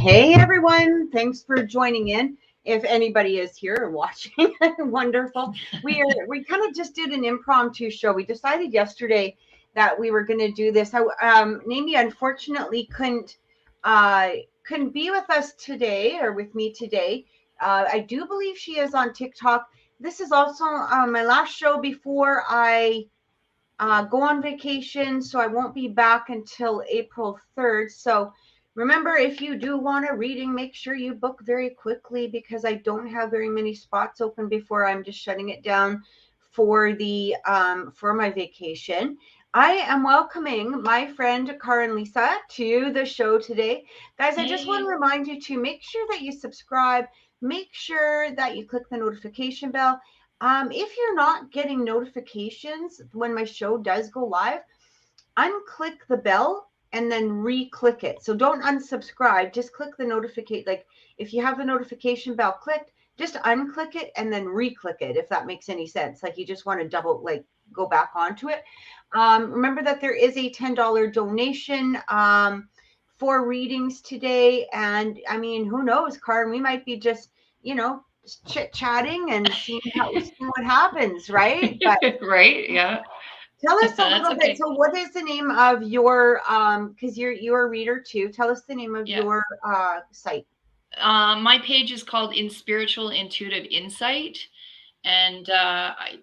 Hey everyone, thanks for joining in. If anybody is here or watching, wonderful. We kind of just did an impromptu show. We decided yesterday that we were going to do this. Namie unfortunately couldn't be with us today or with me today. I do believe she is on TikTok. This is also my last show before I go on vacation, so I won't be back until April 3rd. So remember, if you do want a reading, make sure you book very quickly because I don't have very many spots open before I'm just shutting it down for the for my vacation. I am welcoming my friend Karin Lisa to the show today. Guys, I just want to Yay. remind you to make sure that you subscribe, make sure that you click the notification bell. If you're not getting notifications when my show does go live, unclick the bell and then re-click it. So don't unsubscribe, just click the notification. Like if you have the notification bell clicked, just unclick it and then re-click it, if that makes any sense. Like you just want to double, like go back onto it. Remember that there is a $10 donation for readings today. And I mean, who knows, Karin, we might be just, just chit-chatting and seeing what happens, right? But Right? Yeah. tell us a That's little bit. okay. So what is the name of your because you're a reader too. Tell us the name of Yeah. your site. My page is called In Spiritual Intuitive Insight, and I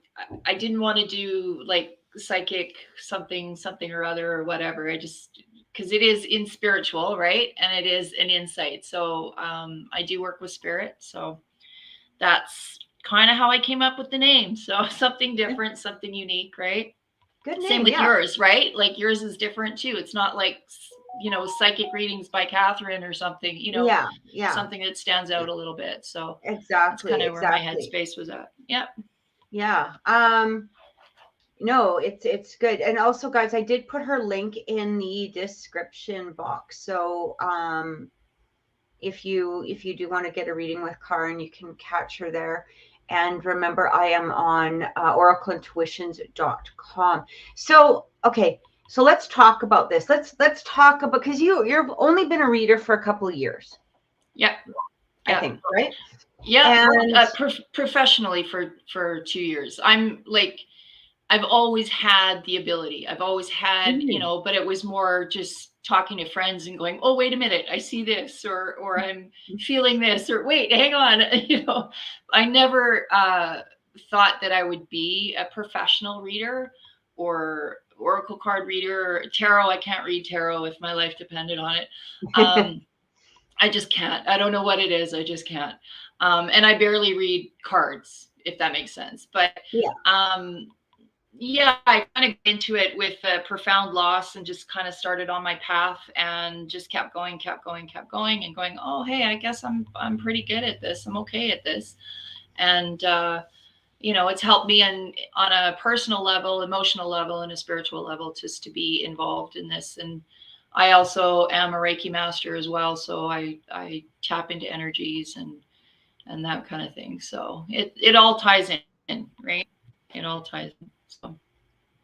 didn't want to do like psychic something or other or whatever. I just because it is in spiritual, right, and it is an insight. So I do work with spirit. So that's kind of how I came up with the name. So something different, something unique, right? Good Same name, with yeah. yours, right? Like yours is different too. It's not like, psychic readings by Cathryn or something, Yeah, yeah. something that stands out a little bit. So that's kind Exactly, of where my exactly. headspace was at. Yep. Yeah. No, it's good. And also, guys, I did put her link in the description box. So if you do want to get a reading with Karin, you can catch her there. And remember, I am on oracleintuitions.com. So, okay, so let's talk about this. Let's talk about, because you've only been a reader for a couple of years, Yep. I Yep. think, right? Yeah. And Professionally for 2 years. I'm like, I've always had the ability. I've always had, mhm, but it was more just talking to friends and going, "Oh, wait a minute, I see this," or "I'm feeling this," or "Wait, hang on." I never thought that I would be a professional reader or oracle card reader. Tarot, I can't read tarot if my life depended on it. I just can't. I don't know what it is. I just can't. And I barely read cards, if that makes sense. But yeah, um, yeah, I kind of got into it with a profound loss and just kind of started on my path and just kept going and going, oh, hey, I guess I'm pretty good at this. I'm okay at this. And it's helped me on a personal level, emotional level, and a spiritual level just to be involved in this. And I also am a Reiki master as well, so I tap into energies and that kind of thing. So it all ties in, right? It all ties in. So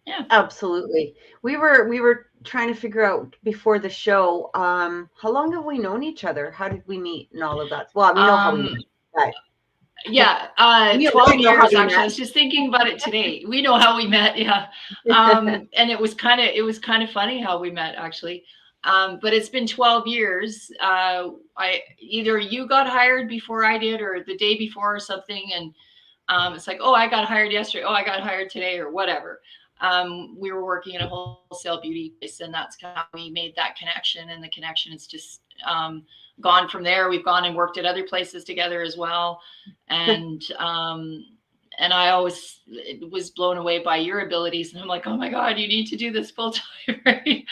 yeah. absolutely. We were trying to figure out before the show, how long have we known each other? How did we meet and all of that? Well, we know how we Um, met, but yeah, we 12 already know how years we actually. I met. was just thinking about it today. We know how we met, yeah. And it was kind of funny how we met actually. But it's been 12 years. I either you got hired before I did or the day before or something, and it's like, oh, I got hired yesterday. Oh, I got hired today or whatever. We were working in a wholesale beauty place, and that's kind of how we made that connection. And the connection is just gone from there. We've gone and worked at other places together as well, and I always was blown away by your abilities, and I'm like, oh my god, you need to do this full time, right?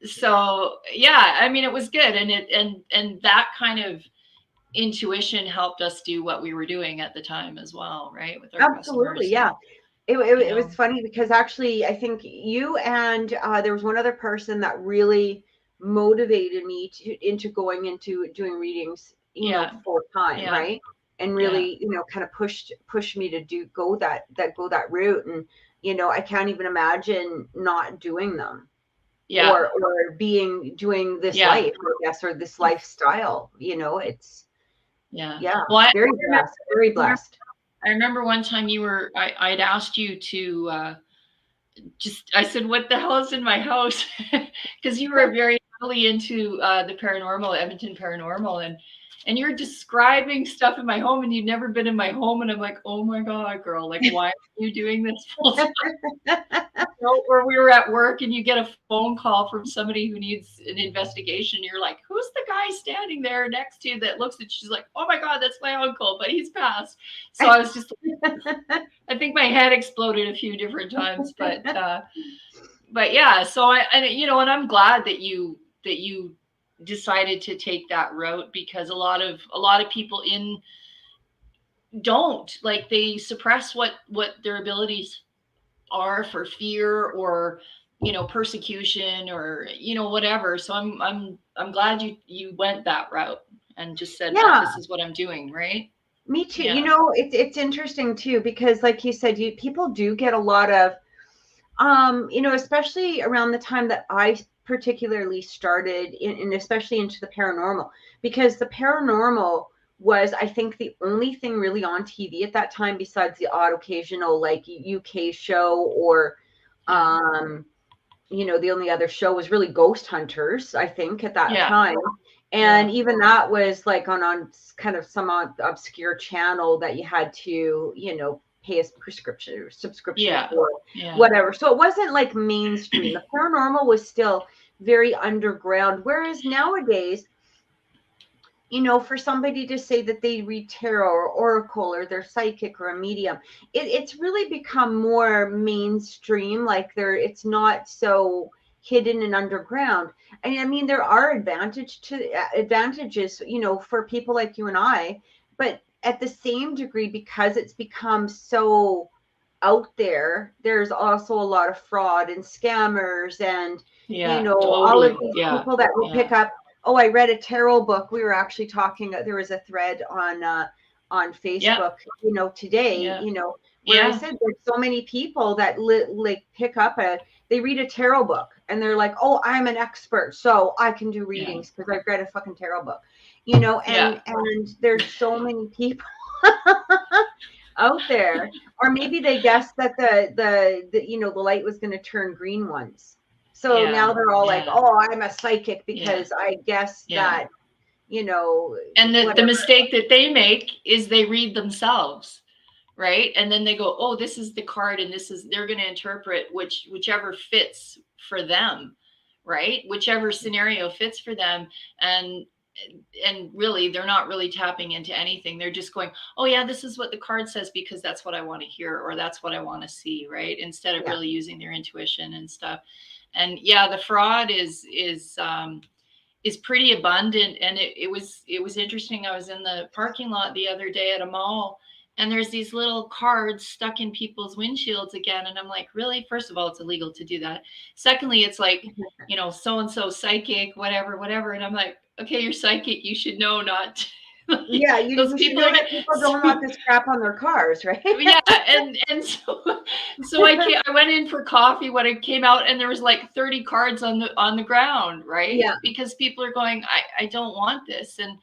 So yeah, I mean, it was good, and that kind of intuition helped us do what we were doing at the time as well, right, with our Absolutely, customers. yeah. And It was funny because actually, I think you and there was one other person that really motivated me into going into doing readings, yeah, full time, yeah, right? And yeah, really, kind of pushed me to go that route. And I can't even imagine not doing them. Yeah. or doing this Yeah. life, I guess, or this lifestyle. It's Yeah. yeah, Well, very blessed, very blessed. I remember one time I'd asked you to I said, what the hell is in my house? Because you were very heavily into the paranormal, Edmonton paranormal, and you're describing stuff in my home, and you've never been in my home, and I'm like, oh my God, girl, like, why are you doing this full time? Or we were at work and you get a phone call from somebody who needs an investigation. You're like, who's the guy standing there next to you that looks at you? She's like, oh my God, that's my uncle, but he's passed. So I was just, I think my head exploded a few different times, but yeah. So and I'm glad that you decided to take that route, because a lot of people don't, like, they suppress what their abilities are for fear, or persecution, or whatever. So I'm glad you went that route and just said, Yeah, this is what I'm doing, right? me too. Yeah. It's interesting too, because like you said, people do get a lot of especially around the time that I particularly started in, especially into the paranormal, because the paranormal was, I think, the only thing really on TV at that time, besides the odd occasional like UK show, or the only other show was really Ghost Hunters, I think, at that time. And even that was like on kind of some obscure channel that you had to, pay a prescription or subscription for, whatever. So it wasn't like mainstream. The paranormal was still very underground. Whereas nowadays, for somebody to say that they read tarot or oracle, or they're psychic or a medium, it's really become more mainstream. Like it's not so hidden and underground. And I mean, there are advantages, for people like you and I, but at the same degree, because it's become so out there, there's also a lot of fraud and scammers, and all of these people that will pick up. Oh, I read a tarot book. We were actually talking. There was a thread on Facebook, today, where I said there's so many people that like pick up they read a tarot book, and they're like, oh, I'm an expert, so I can do readings because I've read a fucking tarot book, and there's so many people out there. Or maybe they guessed that the light was going to turn green once. So now they're all like, oh, I'm a psychic because I guessed that, and the mistake that they make is they read themselves, right? And then they go, oh, this is the card, and they're going to interpret whichever fits for them, right? Whichever scenario fits for them. And really, they're not really tapping into anything. They're just going, oh yeah, this is what the card says because that's what I want to hear, or that's what I want to see, right? Instead of really using their intuition and stuff. And the fraud is pretty abundant. And it was interesting. I was in the parking lot the other day at a mall, and there's these little cards stuck in people's windshields again. And I'm like, really? First of all, it's illegal to do that. Secondly, it's like, so-and-so psychic, whatever. And I'm like, okay, you're psychic. You should know not. Those people don't want this crap on their cars, right? And so I went in for coffee when I came out, and there was like 30 cards on the ground, right? Yeah. Because people are going, I don't want this. And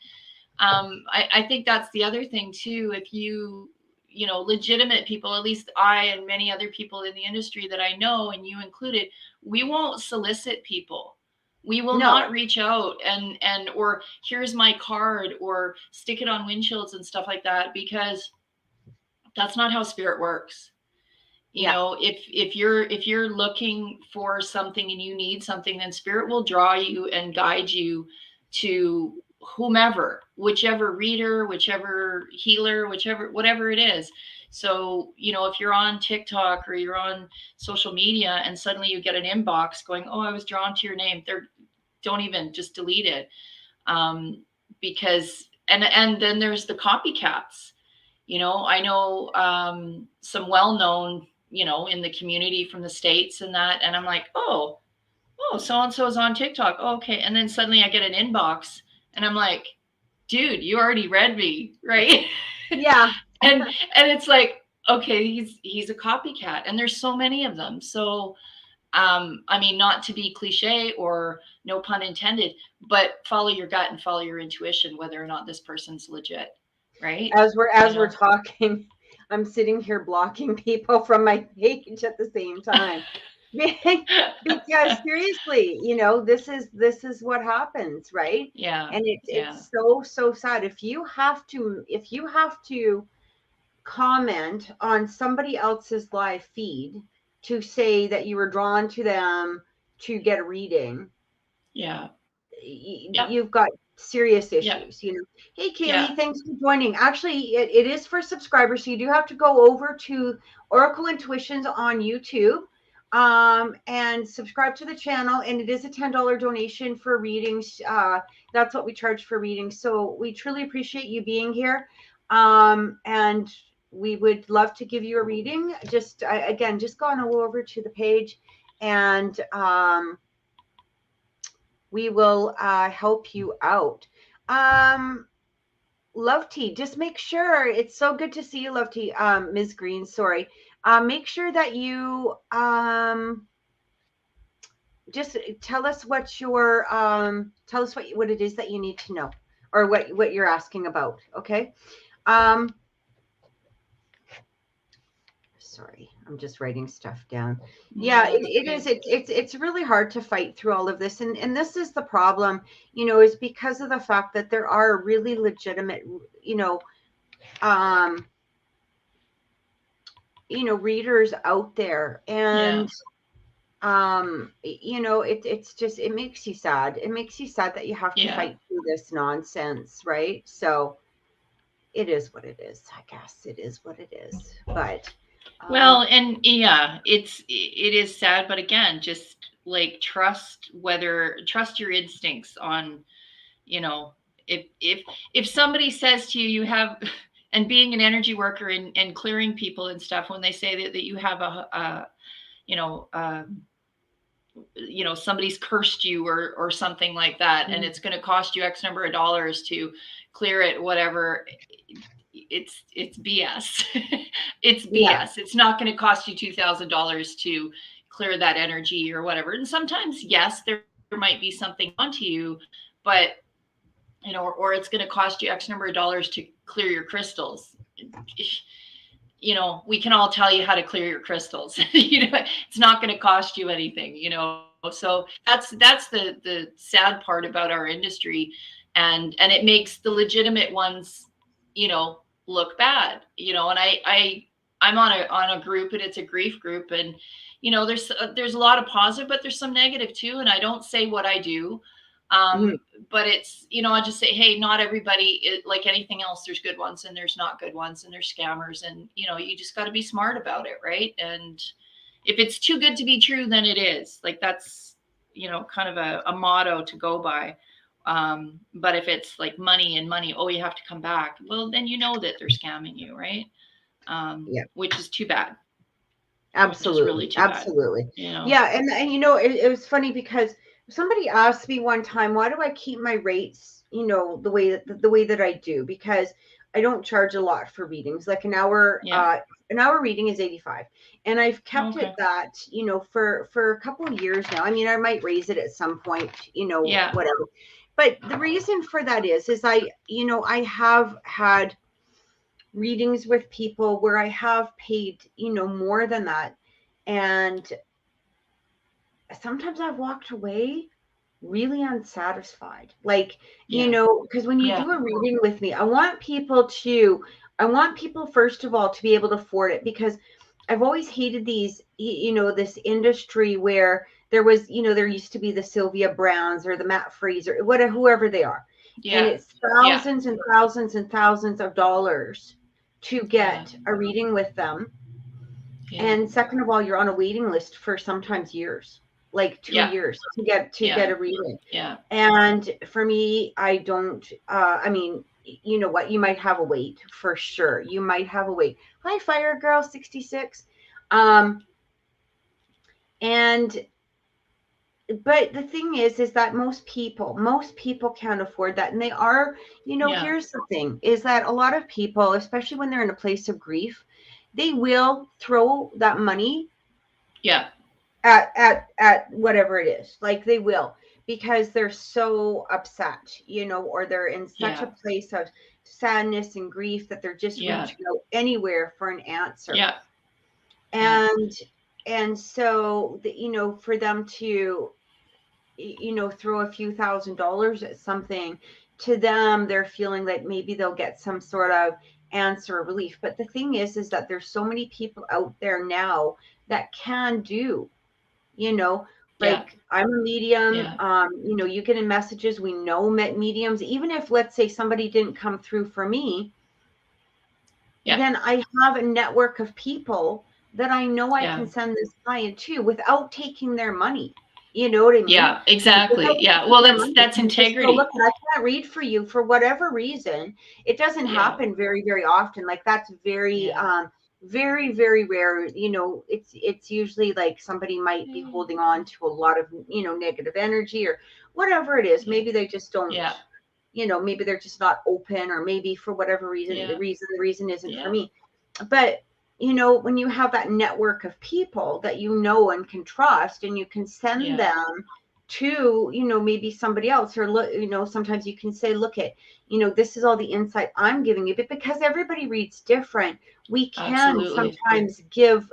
I think that's the other thing too. If legitimate people, at least I and many other people in the industry that I know, and you included, we won't solicit people. We will not reach out or here's my card, or stick it on windshields and stuff like that, because that's not how spirit works. If you're looking for something and you need something, then spirit will draw you and guide you to whomever, whichever reader, whichever healer, whatever it is. So, if you're on TikTok or you're on social media and suddenly you get an inbox going, oh, I was drawn to your name, don't even, just delete it. Because, and then there's the copycats. I know some well-known, in the community from the States and that, and I'm like, oh, so-and-so is on TikTok. Oh, okay. And then suddenly I get an inbox and I'm like, dude, you already read me, right? Yeah. and it's like, okay, he's a copycat, and there's so many of them. So I mean, not to be cliche or no pun intended, but follow your gut and follow your intuition, whether or not this person's legit, right? As You we're know? talking, I'm sitting here blocking people from my page at the same time. Because seriously, this is what happens, right? Yeah. And Yeah. it's so sad. If you have to comment on somebody else's live feed to say that you were drawn to them to get a reading, Yeah. Yep. you've got serious Yeah. issues. Hey Yeah. Kaylee, thanks for joining. Actually, it is for subscribers, so you do have to go over to Oracle Intuitions on YouTube, and subscribe to the channel, and it is a $10 donation for readings. That's what we charge for readings, so we truly appreciate you being here, and we would love to give you a reading. Again, just go on over to the page, and we will help you out. Love Tea, just make sure, it's so good to see you, Love Tea. Ms. Green, sorry. Make sure that you just tell us what it is that you need to know, or what you're asking about. Okay. Sorry, I'm just writing stuff down. Yeah, it's really hard to fight through all of this, and this is the problem, is because of the fact that there are really legitimate, um readers out there, Yeah. and it's just, it makes you sad. It makes you sad that you have to Yeah. fight through this nonsense, right? So it is what it is. I guess it is what it is. But Well, and yeah, it is sad, but again, just like trust your instincts on, you know, if somebody says to you, you have, and being an energy worker and clearing people and stuff, when they say that you have you know, somebody's cursed you or something like that, and it's going to cost you X number of dollars to clear it, whatever, it's BS. It's BS. yeah, It's not going to cost you $2,000 to clear that energy or whatever. And sometimes, yes, there might be something onto you, but or it's going to cost you X number of dollars to clear your crystals. We can all tell you how to clear your crystals. It's not going to cost you anything. So that's the sad part about our industry, and it makes the legitimate ones, look bad. And I'm on a group, and it's a grief group, and there's a lot of positive, but there's some negative too. And I don't say what I do. But it's, I just say, hey, not everybody, like anything else, there's good ones and there's not good ones, and there's scammers, and you just got to be smart about it, right? And if it's too good to be true, then it is. Like, that's kind of a motto to go by. But if it's like money, oh, you have to come back, well, then that they're scamming you, right? yeah, Which is too bad. absolutely, Really too absolutely. bad. Yeah, and it was funny because somebody asked me one time, why do I keep my rates, the way that I do? Because I don't charge a lot for readings. Like an hour reading is $85, and I've kept it that, for a couple of years now. I mean, I might raise it at some point, whatever. But the reason for that is I have had readings with people where I have paid, more than that. And sometimes I've walked away really unsatisfied. Like, because when you do a reading with me, I want people, first of all, to be able to afford it, because I've always hated these, this industry where there used to be the Sylvia Browns or the Matt Fraser, whoever they are. And it's thousands and thousands and thousands of dollars to get a reading with them. And second of all, you're on a waiting list for sometimes years, like 2 years to get a reading. And for me, I don't, I mean, you know what, you might have a wait for sure. You might have a wait. Hi, Fire Girl 66. And but the thing is that most people can't afford that. And they are, here's the thing, is that a lot of people, especially when they're in a place of grief, they will throw that money at whatever it is. Like they will, because they're so upset, or they're in such a Yeah. place of sadness and grief that they're just Yeah. reaching out anywhere for an answer. Yeah. Yeah. And so for them to throw a few $1,000s at something, to them they're feeling like maybe they'll get some sort of answer or relief. But the thing is that there's so many people out there now that can do, you know Yeah. like I'm a medium. Yeah. You get in messages, we know mediums. Even if, let's say, somebody didn't come through for me, Yeah. then I have a network of people that I know I can Yeah. send this client to without taking their money. You know what I mean? Yeah. Like, without Exactly. Yeah. taking Well, their that's money, that's and just go, look, integrity. I can't read for you for whatever reason. It doesn't Yeah. happen very, very often. Like, that's very, Yeah. very, very rare. It's usually like somebody might be holding on to a lot of, negative energy or whatever it is. Yeah. Maybe they just don't, Yeah. maybe they're just not open, or maybe for whatever reason, Yeah. the reason isn't for Yeah. me. But when you have that network of people that you know and can trust, and you can send Yeah. them to, maybe somebody else, or look, sometimes you can say, look at, this is all the insight I'm giving you. But because everybody reads different, we can Absolutely. sometimes give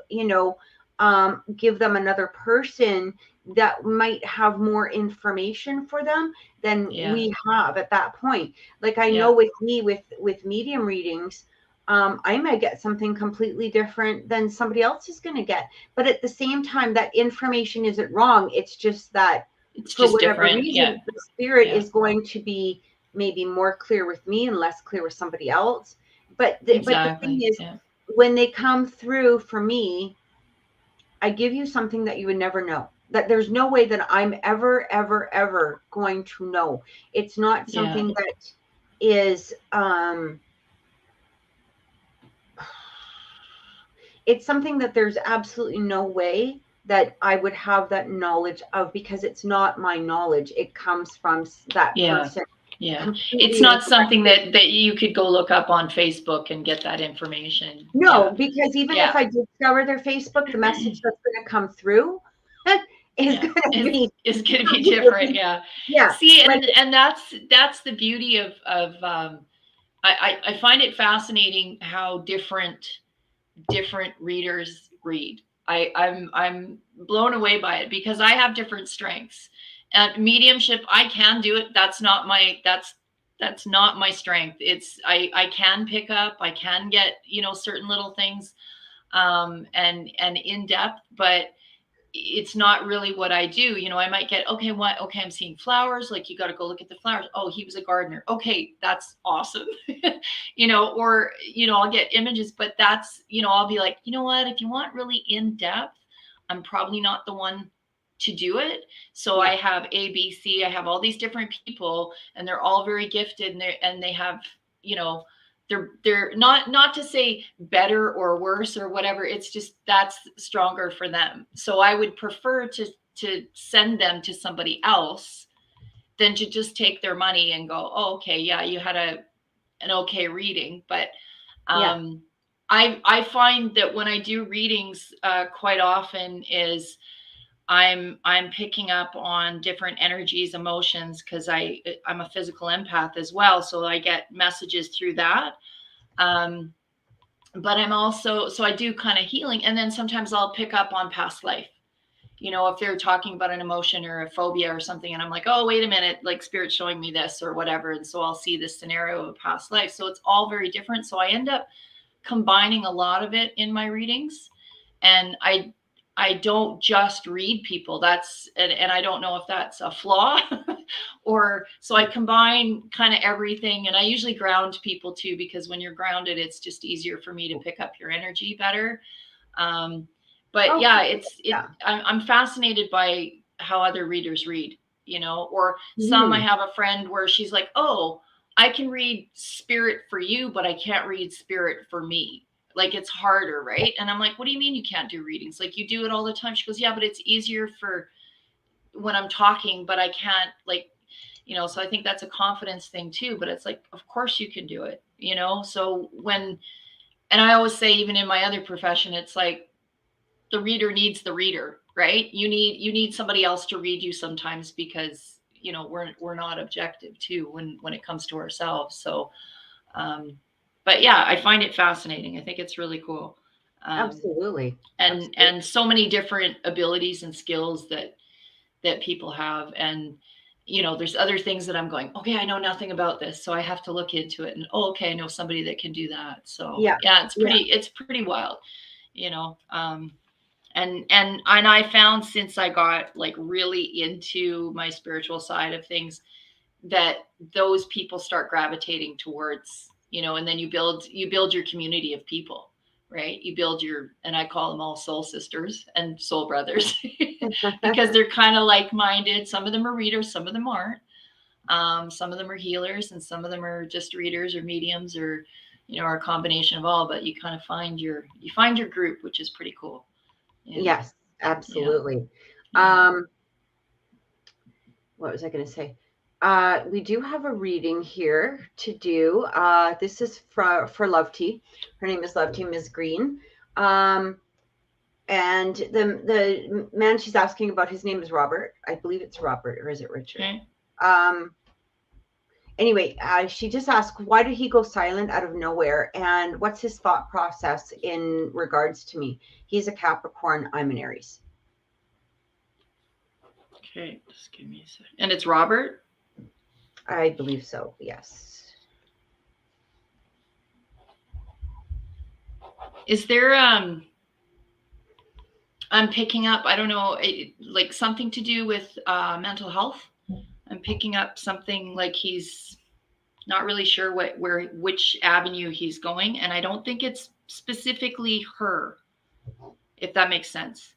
them another person that might have more information for them than Yeah. we have at that point. Like, I know Yeah. with me, with medium readings, I might get something completely different than somebody else is going to get. But at the same time, that information isn't wrong. It's just that It's for just whatever different. Yeah. reason, the spirit Yeah. is going to be maybe more clear with me and less clear with somebody else. But the thing Exactly. is, Yeah. when they come through for me, I give you something that you would never know. That there's no way that I'm ever, ever, ever going to know. It's not Yeah. something that is it's something that there's absolutely no way that I would have that knowledge of, because it's not my knowledge. It comes from that Yeah. person Yeah. It's completely and not something directly. that you could go look up on Facebook and get that information. No, Yeah. because even if Yeah. I discover their Facebook, the message that's going to come through is Yeah. going to be Is going to be it'll different. be- Yeah. yeah, See, like, and that's the beauty of I find it fascinating how different readers read. I'm blown away by it because I have different strengths. At mediumship, I can do it. That's not my strength. I can pick up, I can get, certain little things and in depth, but it's not really what I do. I might get, okay, what, okay, I'm seeing flowers. Like, you got to go look at the flowers. Oh, he was a gardener. Okay, that's awesome. Or, I'll get images, but I'll be like, you know what, if you want really in depth, I'm probably not the one to do it. So I yeah, have ABC, I have all these different people, and they're all very gifted, and they have, you know, they're not to say better or worse or whatever. It's just that's stronger for them. So I would prefer to send them to somebody else than to just take their money and go, oh, okay, yeah, you had an okay reading. But yeah, um, I find that when I do readings, quite often is I'm picking up on different energies, emotions, because I'm a physical empath as well, so I get messages through that. Um, but I'm also, so I do kind of healing, and then sometimes I'll pick up on past life. If they're talking about an emotion or a phobia or something, and I'm like, oh, wait a minute, like spirit's showing me this or whatever, and so I'll see this scenario of a past life. So it's all very different. So I end up combining a lot of it in my readings, and I don't just read people. And I don't know if that's a flaw or so I combine kind of everything, and I usually ground people too, because when you're grounded, it's just easier for me to pick up your energy better. Um, but oh, yeah, cool. Yeah. I'm fascinated by how other readers read, or some, I Mhm. have a friend where she's like, oh, I can read spirit for you, but I can't read spirit for me. Like, it's harder, right? And I'm like, what do you mean you can't do readings? Like, you do it all the time. She goes, yeah, but it's easier for when I'm talking, but I can't, like, so I think that's a confidence thing too. But it's like, of course you can do it, So and I always say, even in my other profession, it's like the reader needs the reader. right? You need somebody else to read you sometimes, because we're not objective too when it comes to ourselves. So but yeah, I find it fascinating. I think it's really cool. Absolutely. And so many different abilities and skills that people have. And there's other things that I'm going, okay, I know nothing about this, so I have to look into it. And okay, I know somebody that can do that. So Yeah. it's pretty wild, and I found, since I got like really into my spiritual side of things, that those people start gravitating towards, and then you build your community of people, right? You build and I call them all soul sisters and soul brothers because they're kind of like-minded. Some of them are readers, some of them aren't. Some of them are healers, and some of them are just readers or mediums, or or a combination of all. But you kind of find your group, which is pretty cool. Yes, absolutely. Yeah. What was I going to say? We do have a reading here to do. This is for Love Tea. Her name is Love Tea, Ms. Green. And the man she's asking about, his name is Robert. I believe it's Robert, or is it Richard? Okay. Anyway, she just asked, why did he go silent out of nowhere? And what's his thought process in regards to me? He's a Capricorn. I'm an Aries. Okay, just give me a second. And it's Robert? I believe so, yes. Is there I'm picking up, I don't know, like something to do with mental health? I'm picking up something like he's not really sure which avenue he's going, and I don't think it's specifically her, if that makes sense.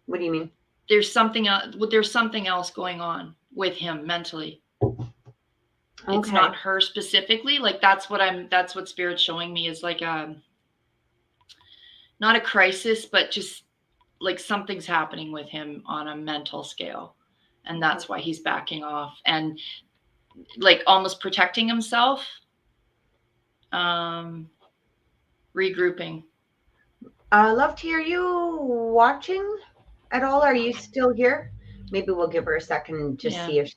What do you mean? There's something else going on with him mentally. Okay. It's not her specifically. Like that's what Spirit's showing me, is like not a crisis, but just like something's happening with him on a mental scale, and that's why he's backing off and like almost protecting himself, regrouping. Love Tea, are you watching at all? Are you still here? Maybe we'll give her a second to see if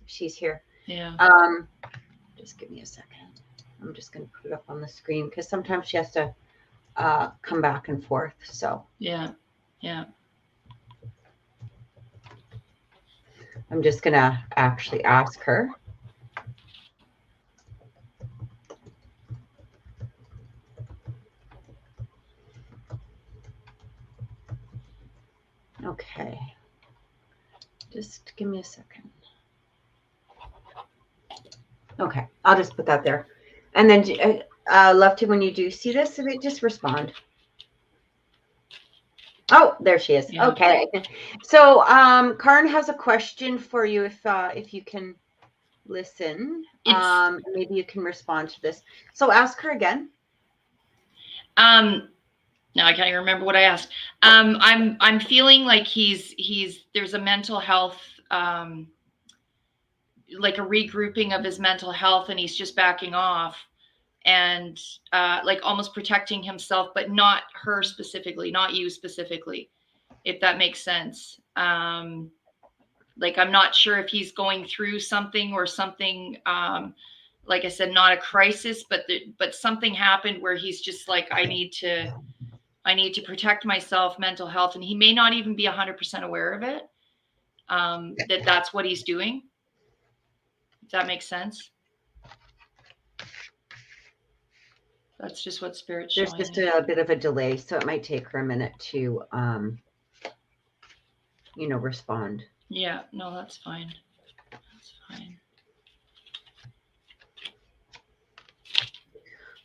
she's here. Yeah. Just give me a second. I'm just going to put it up on the screen because sometimes she has to come back and forth. So yeah. I'm just going to actually ask her. Okay. Just give me a second. Okay, I'll just put that there. And then love to, when you do see this, just respond. Oh, there she is. Yeah. Okay. So Karin has a question for you if you can listen. Maybe you can respond to this. So ask her again. Now I can't even remember what I asked. I'm feeling like there's a mental health, like a regrouping of his mental health, and he's just backing off and like almost protecting himself, but not her specifically, not you specifically, if that makes sense. Like I'm not sure if he's going through something or something, like I said, not a crisis, but something happened where he's just like, I need to protect myself, mental health, and he may not even be 100% aware of it, that's what he's doing. If that makes sense. That's just what Spirit's showing. There's just a bit of a delay, so it might take her a minute to, respond. Yeah, no, that's fine. That's fine.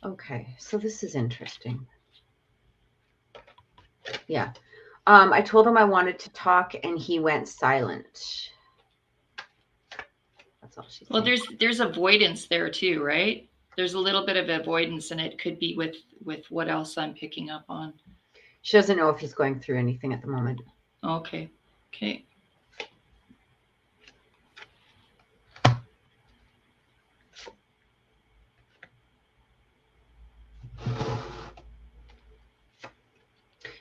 Okay, so this is interesting. Yeah. I told him I wanted to talk, and he went silent. That's all she said. Well, there's avoidance there too, right? There's a little bit of avoidance, and it could be with what else I'm picking up on. She doesn't know if he's going through anything at the moment. Okay.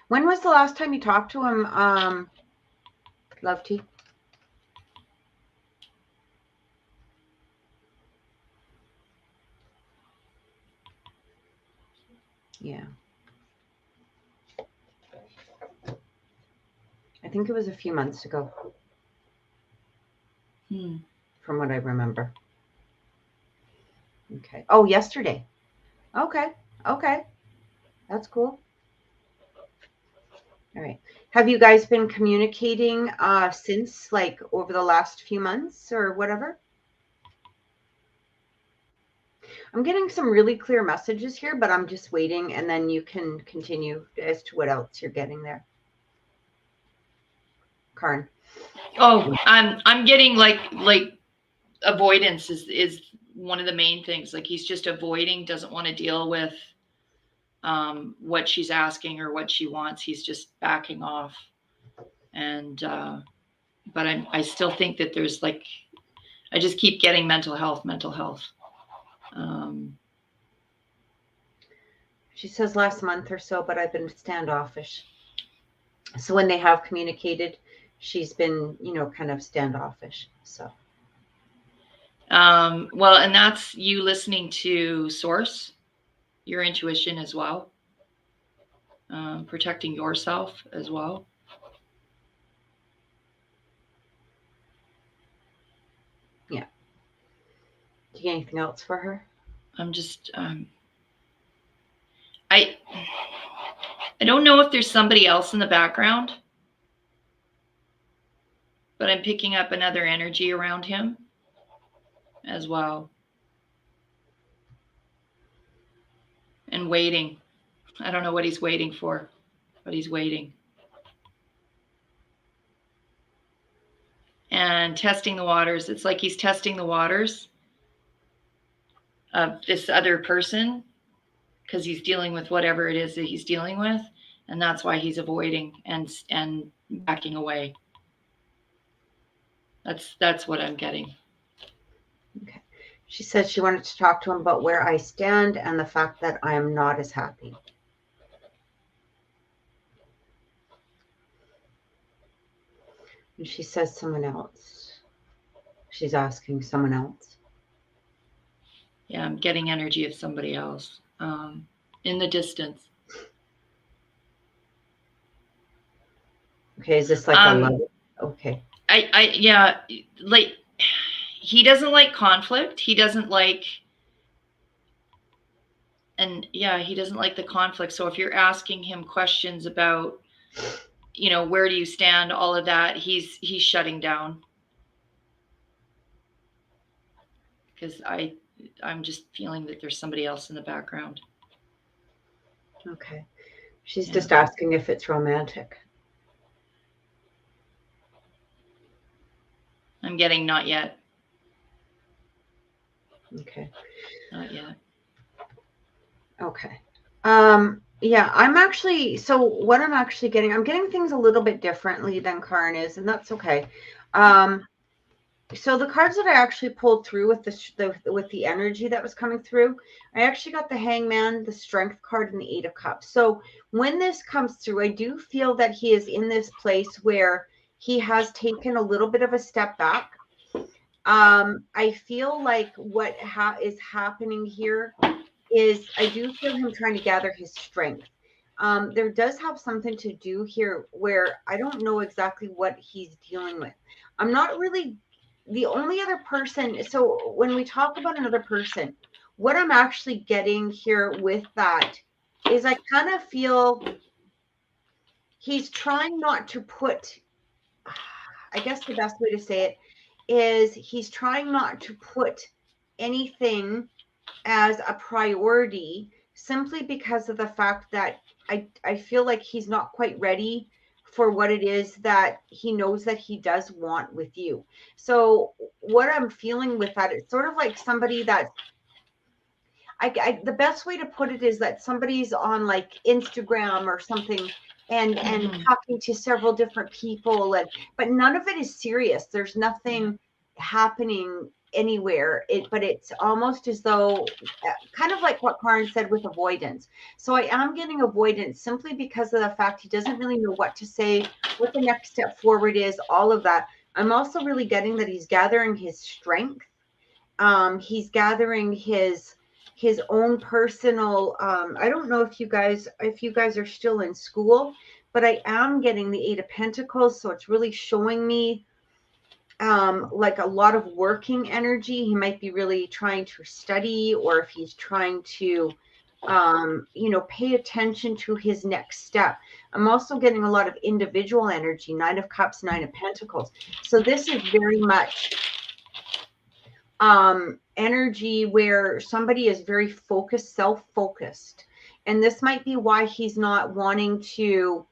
When was the last time you talked to him? Love tea. Yeah. I think it was a few months ago, from what I remember. Okay. Oh, yesterday. Okay. Okay. That's cool. All right. Have you guys been communicating since, like, over the last few months or whatever? I'm getting some really clear messages here, but I'm just waiting, and then you can continue as to what else you're getting there. Karin. Oh, I'm getting like avoidance is one of the main things. Like he's just avoiding, doesn't want to deal with what she's asking or what she wants. He's just backing off. And but I still think that there's like, I just keep getting mental health. She says last month or so, but I've been standoffish. So when they have communicated, she's been, kind of standoffish. So. Well, and that's you listening to source, your intuition as well, protecting yourself as well. Yeah. Do you get anything else for her? I'm just, I don't know if there's somebody else in the background, but I'm picking up another energy around him as well. And waiting. I don't know what he's waiting for, but he's waiting. And testing the waters. It's like he's testing the waters of this other person because he's dealing with whatever it is that he's dealing with. And that's why he's avoiding and backing away. That's what I'm getting. Okay. She said she wanted to talk to him about where I stand and the fact that I am not as happy. And she says someone else. She's asking someone else. Yeah, I'm getting energy of somebody else in the distance. Okay, is this like a love? Okay. Yeah, like he doesn't like conflict. He doesn't like, and yeah, he doesn't like the conflict. So if you're asking him questions about, where do you stand, all of that, he's shutting down. Because I'm just feeling that there's somebody else in the background. Okay. She's just asking if it's romantic. I'm getting not yet. Okay. Not yet. Okay. Yeah, so what I'm actually getting, I'm getting things a little bit differently than Karin is, and that's okay. So the cards that I actually pulled through with the energy that was coming through, I actually got the Hangman, the Strength card, and the Eight of Cups. So when this comes through, I do feel that he is in this place where he has taken a little bit of a step back. I feel like what is happening here is I do feel him trying to gather his strength. There does have something to do here where I don't know exactly what he's dealing with. I'm not really the only other person. So when we talk about another person, what I'm actually getting here with that is I kind of feel he's trying not to put, I guess the best way to say it is he's trying not to put anything as a priority simply because of the fact that I feel like he's not quite ready for what it is that he knows that he does want with you. So what I'm feeling with that, it's sort of like somebody that the best way to put it is that somebody's on like Instagram or something and talking to several different people, but none of it is serious. There's nothing happening anywhere, but it's almost as though kind of like what Karin said with avoidance. So I am getting avoidance simply because of the fact he doesn't really know what to say what the next step forward is, all of that. I'm also really getting that he's gathering his strength. He's gathering his own personal, I don't know if you guys are still in school, but I am getting the 8 of Pentacles, so it's really showing me like a lot of working energy. He might be really trying to study, or if he's trying to pay attention to his next step. I'm also getting a lot of individual energy, 9 of Cups, 9 of Pentacles. So this is very much energy where somebody is very focused, self-focused. And this might be why he's not wanting to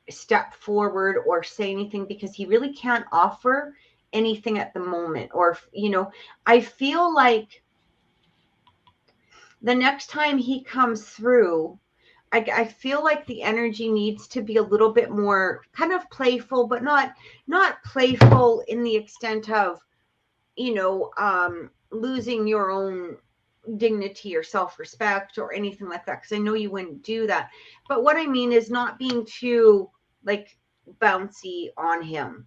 step forward or say anything, because he really can't offer anything at the moment. Or, I feel like the next time he comes through, I feel like the energy needs to be a little bit more kind of playful, but not playful in the extent of, losing your own dignity or self-respect or anything like that, because I know you wouldn't do that. But what I mean is not being too like bouncy on him,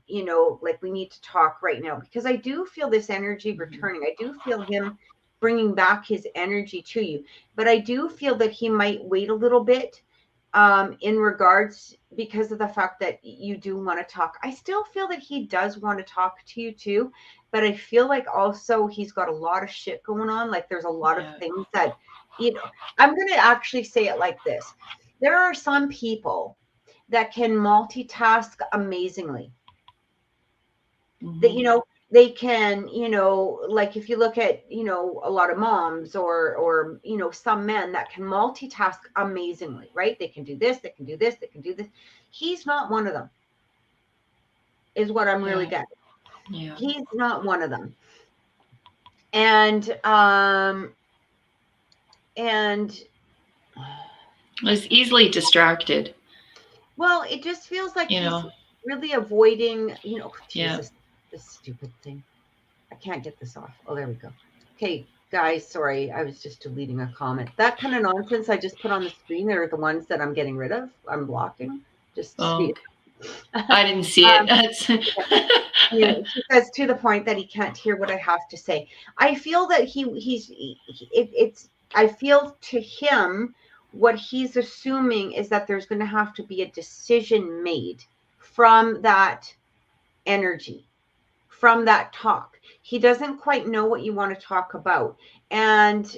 like we need to talk right now, because I do feel this energy returning. I do feel him bringing back his energy to you, but I do feel that he might wait a little bit in regards, because of the fact that you do want to talk. I still feel that he does want to talk to you too, but I feel like also he's got a lot of shit going on. Like there's a lot of things that, I'm going to actually say it like this. There are some people that can multitask amazingly. That, they can, like if you look at, a lot of moms or, some men that can multitask amazingly, right? They can do this, they can do this, they can do this. He's not one of them, is what I'm really getting. Yeah. He's not one of them. And was easily distracted. Well, it just feels like he's really avoiding, Jesus, this stupid thing. I can't get this off. Oh, there we go. Okay, guys, sorry. I was just deleting a comment. That kind of nonsense I just put on the screen, they're the ones that I'm getting rid of. I'm blocking. Just I didn't see it. He says to the point that he can't hear what I have to say. I feel that I feel to him, what he's assuming is that there's going to have to be a decision made from that energy, from that talk. He doesn't quite know what you want to talk about. And,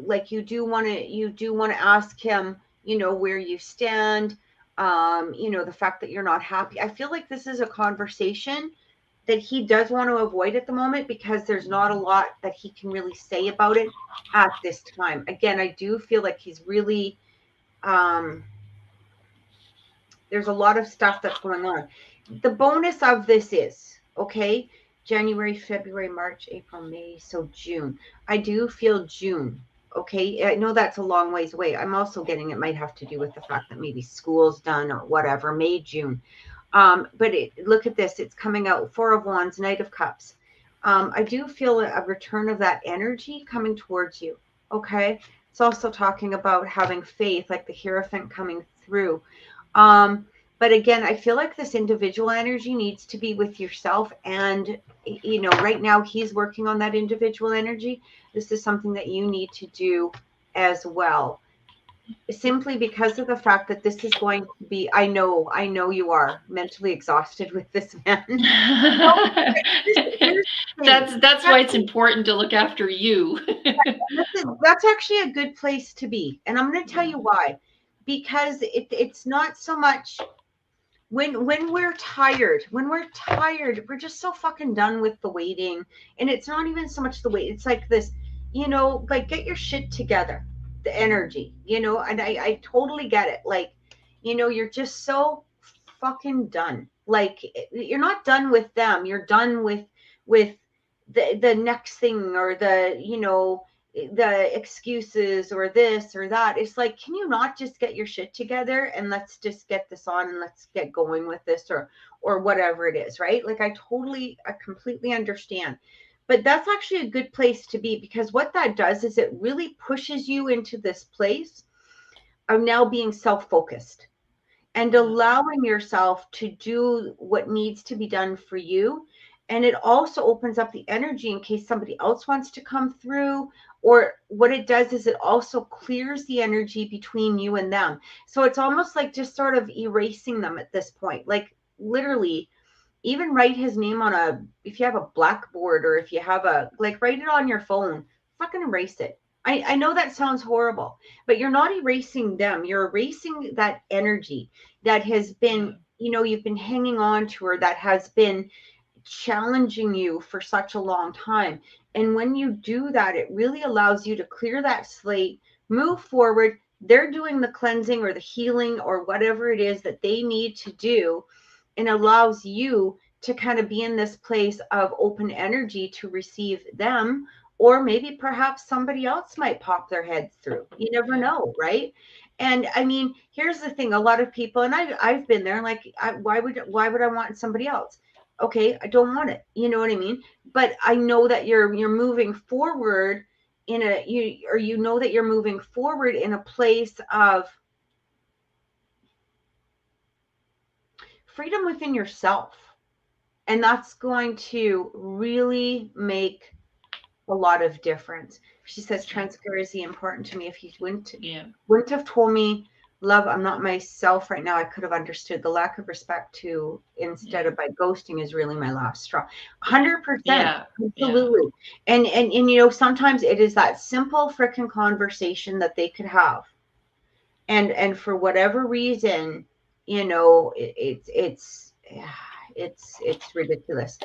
like you do want to ask him, where you stand, the fact that you're not happy. I feel like this is a conversation that he does want to avoid at the moment, because there's not a lot that he can really say about it at this time. Again, I do feel like he's really, there's a lot of stuff that's going on. The bonus of this is, okay, January, February, March, April, May, so June. I do feel June. Okay, I know that's a long ways away. I'm also getting it might have to do with the fact that maybe school's done or whatever, May, June. But look at this. It's coming out. 4 of Wands, Knight of Cups. I do feel a return of that energy coming towards you. Okay. It's also talking about having faith, like the Hierophant coming through. But again, I feel like this individual energy needs to be with yourself. And, right now he's working on that individual energy. This is something that you need to do as well. Simply because of the fact that this is going to be, I know you are mentally exhausted with this man. That's why it's important to look after you. That's actually a good place to be. And I'm going to tell you why. Because it's not so much when we're tired, we're just so fucking done with the waiting. And it's not even so much the wait. It's like this, like get your shit together, the energy, and I totally get it. Like, you're just so fucking done. Like you're not done with them. You're done with the next thing, or the excuses or this or that. It's like, can you not just get your shit together and let's just get this on and let's get going with this, or whatever it is, right? Like I completely understand. But that's actually a good place to be, because what that does is it really pushes you into this place of now being self-focused. and allowing yourself to do what needs to be done for you. And it also opens up the energy in case somebody else wants to come through. Or what it does is it also clears the energy between you and them. So it's almost like just sort of erasing them at this point. Like literally, even write his name on a, if you have a blackboard, or if you have a, like, write it on your phone, fucking erase it. I know that sounds horrible, but you're not erasing them. You're erasing that energy that has Yeah. been, you've been hanging on to, or that has been challenging you for such a long time. And when you do that, it really allows you to clear that slate, move forward. They're doing the cleansing or the healing or whatever it is that they need to do, and allows you to kind of be in this place of open energy to receive them. Or maybe perhaps somebody else might pop their head through. You never Yeah. know, right? And I mean, here's the thing: a lot of people, and I've been there. Like, why would I want somebody else? Okay, I don't want it. You know what I mean? But I know that you're moving forward in a, you know that you're moving forward in a place of freedom within yourself. And that's going to really make a lot of difference. She says Yeah. transparency important to me. If you Yeah. wouldn't have told me, love, I'm not myself right now, I could have understood. The lack of respect to instead Yeah. of by ghosting is really my last straw. 100%. Yeah. Yeah. Absolutely. And sometimes it is that simple freaking conversation that they could have. And for whatever reason, it's ridiculous.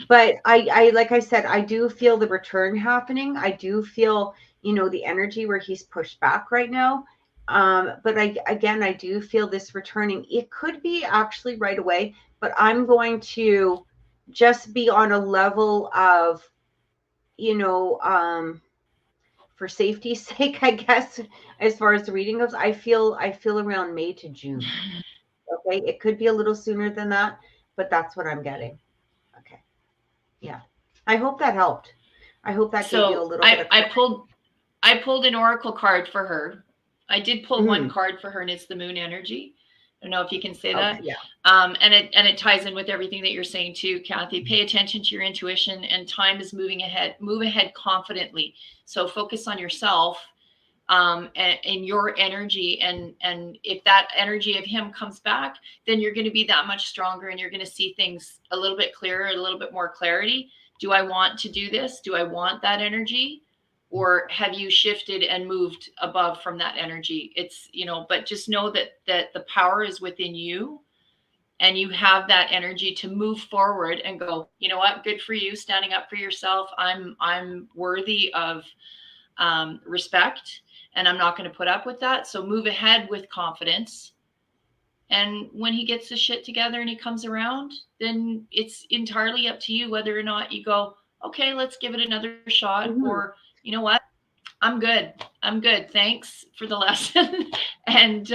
But I like I said, I do feel the return happening. I do feel, the energy where he's pushed back right now. But I do feel this returning. It could be actually right away, but I'm going to just be on a level of, you know um for safety's sake, I guess, as far as the reading goes, I feel around May to June. Okay, it could be a little sooner than that, but that's what I'm getting. Okay, yeah. I hope that helped. I hope that gave you a So little bit I of I clarity. pulled I pulled an oracle card for her. I did pull one Mhm. card for her, and it's the moon energy. I don't know if you can say Okay, that. yeah. And it ties in with everything that you're saying too, Kathy. Pay attention to your intuition, and time is moving ahead. Move ahead confidently. So focus on yourself, and your energy, and if that energy of him comes back, then you're going to be that much stronger, and you're going to see things a little bit clearer, a little bit more clarity. Do I want to do this? Do I want that energy? Or have you shifted and moved above from that energy? It's, but just know that the power is within you, and you have that energy to move forward and go, you know what, good for you, standing up for yourself. I'm worthy of respect, and I'm not going to put up with that. So move ahead with confidence. And when he gets the shit together and he comes around, then it's entirely up to you whether or not you go, okay, let's give it another shot, Hmm. or you know what, I'm good. I'm good. Thanks for the lesson, and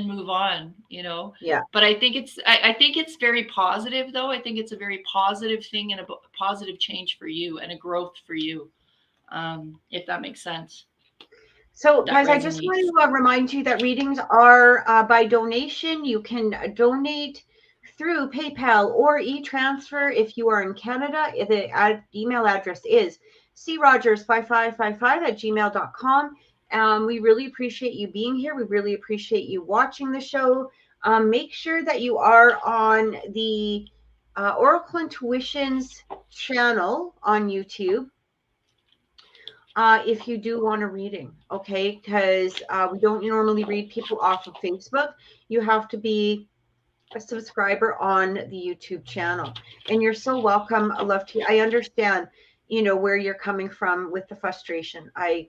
move on. Yeah. But I think it's very positive, though. I think it's a very positive thing, and a positive change for you, and a growth for you. If that makes sense, So, that guys, I just resonates. want to remind you that readings are by donation. You can donate through PayPal or e-transfer if you are in Canada. The email address is crogers5555@gmail.com. We really appreciate you being here. We really appreciate you watching the show. Make sure that you are on the Oracle Intuitions channel on YouTube if you do want a reading, okay? Because we don't normally read people off of Facebook. You have to be a subscriber on the YouTube channel. And you're so welcome. I love to. I understand, where you're coming from with the frustration. I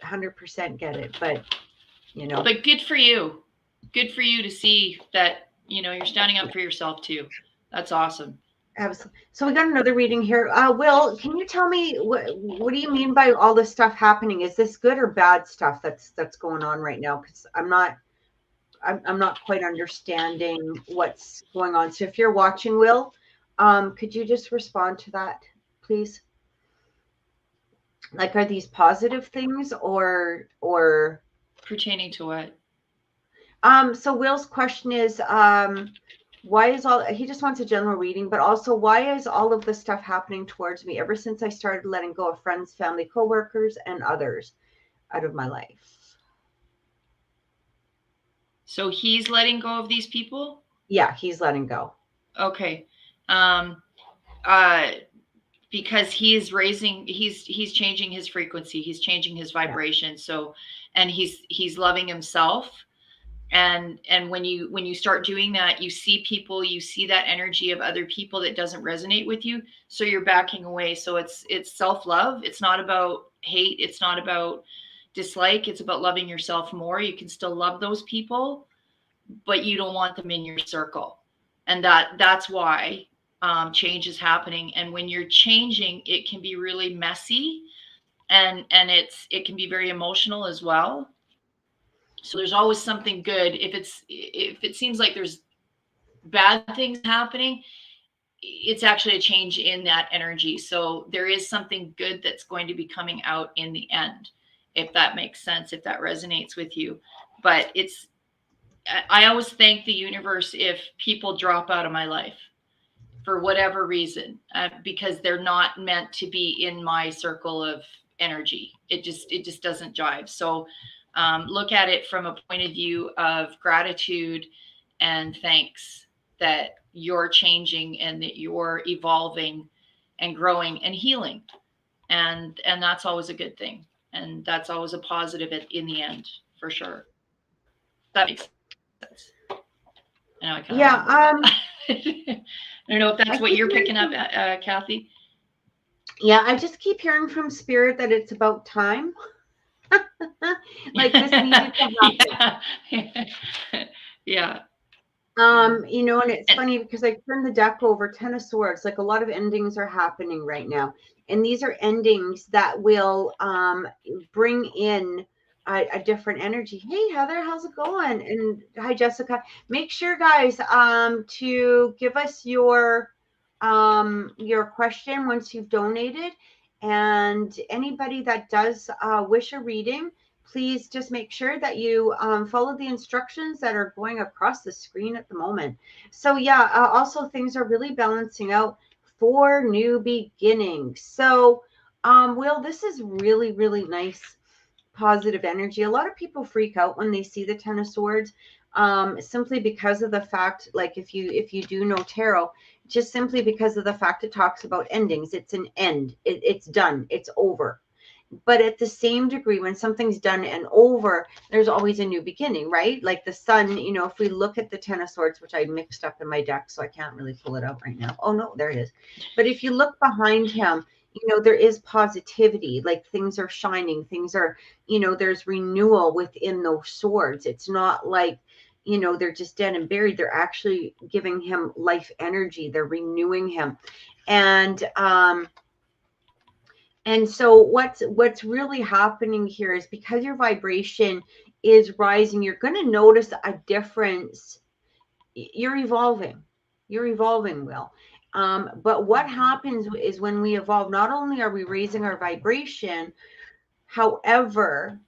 100% get it, but you know, But good for you. Good for you to see that, you're standing up yeah, for yourself too. That's awesome. absolutely. So we got another reading here. Will, can you tell me what do you mean by all this stuff happening? Is this good or bad stuff that's going on right now? Because I'm not quite understanding what's going on. So if you're watching, Will, could you just respond to that, please? Like, are these positive things or Pertaining to what? So Will's question is, why is all, he just wants a general reading, but also why is all of this stuff happening towards me ever since I started letting go of friends, family, coworkers, and others out of my life? So he's letting go of these people? Yeah, he's letting go. Okay. Um, uh, because he's changing his frequency, he's changing his Yeah. vibration. So, and he's loving himself. And when you start doing that, you see people, you see that energy of other people that doesn't resonate with you, so you're backing away. So it's self-love. It's not about hate, it's not about dislike, it's about loving yourself more. You can still love those people, but you don't want them in your circle. And that's why change is happening. And when you're changing, it can be really messy, and it can be very emotional as well. So there's always something good. If it seems like there's bad things happening, it's actually a change in that energy. So there is something good that's going to be coming out in the end, if that makes sense, if that resonates with you. But I always thank the universe if people drop out of my life for whatever reason, because they're not meant to be in my circle of energy. It just doesn't jive. So look at it from a point of view of gratitude and thanks that you're changing and that you're evolving and growing and healing, and that's always a good thing, and that's always a positive in the end, for sure. That makes sense. I know I kind of rambled, Yeah. but I don't know if that's I what keep you're hearing picking up, from, Kathy. yeah, I just keep hearing from spirit that it's about time. Like this needed to happen. Yeah. Yeah. Yeah. And it's And funny because I turned the deck over, Ten of Swords, like a lot of endings are happening right now. And these are endings that will bring in a different energy. Hey, Heather, how's it going? And hi, Jessica. Make sure, guys, to give us your question once you've donated. And anybody that does wish a reading, please just make sure that you follow the instructions that are going across the screen at the moment. So yeah, also things are really balancing out for new beginnings. So Will, this is really, really nice positive energy. A lot of people freak out when they see the Ten of Swords, simply because of the fact, like if you do know tarot, just simply because of the fact it talks about endings. It's an end. It's done. It's over. But at the same degree, when something's done and over, there's always a new beginning, right? Like the sun, if we look at the Ten of Swords, which I mixed up in my deck, so I can't really pull it out right now. Oh no, there it is. But if you look behind him, there is positivity, like things are shining, things are, there's renewal within those swords. It's not like, they're just dead and buried. They're actually giving him life energy. They're renewing him. And so what's really happening here is because your vibration is rising, you're going to notice a difference. You're evolving. You're evolving, Will. But what happens is when we evolve, not only are we raising our vibration, however,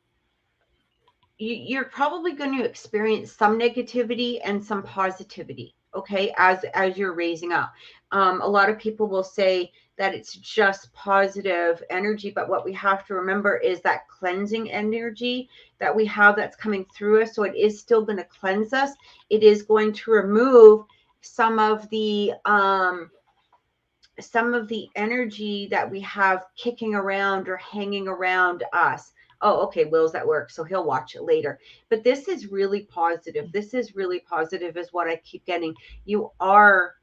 you're probably going to experience some negativity and some positivity, okay, as you're raising up. A lot of people will say that it's just positive energy, but what we have to remember is that cleansing energy that we have that's coming through us. So it is still going to cleanse us. It is going to remove some of the energy that we have kicking around or hanging around us. Oh, okay, Will's at work, so he'll watch it later. But this is really positive. This is really positive, is what I keep getting. You are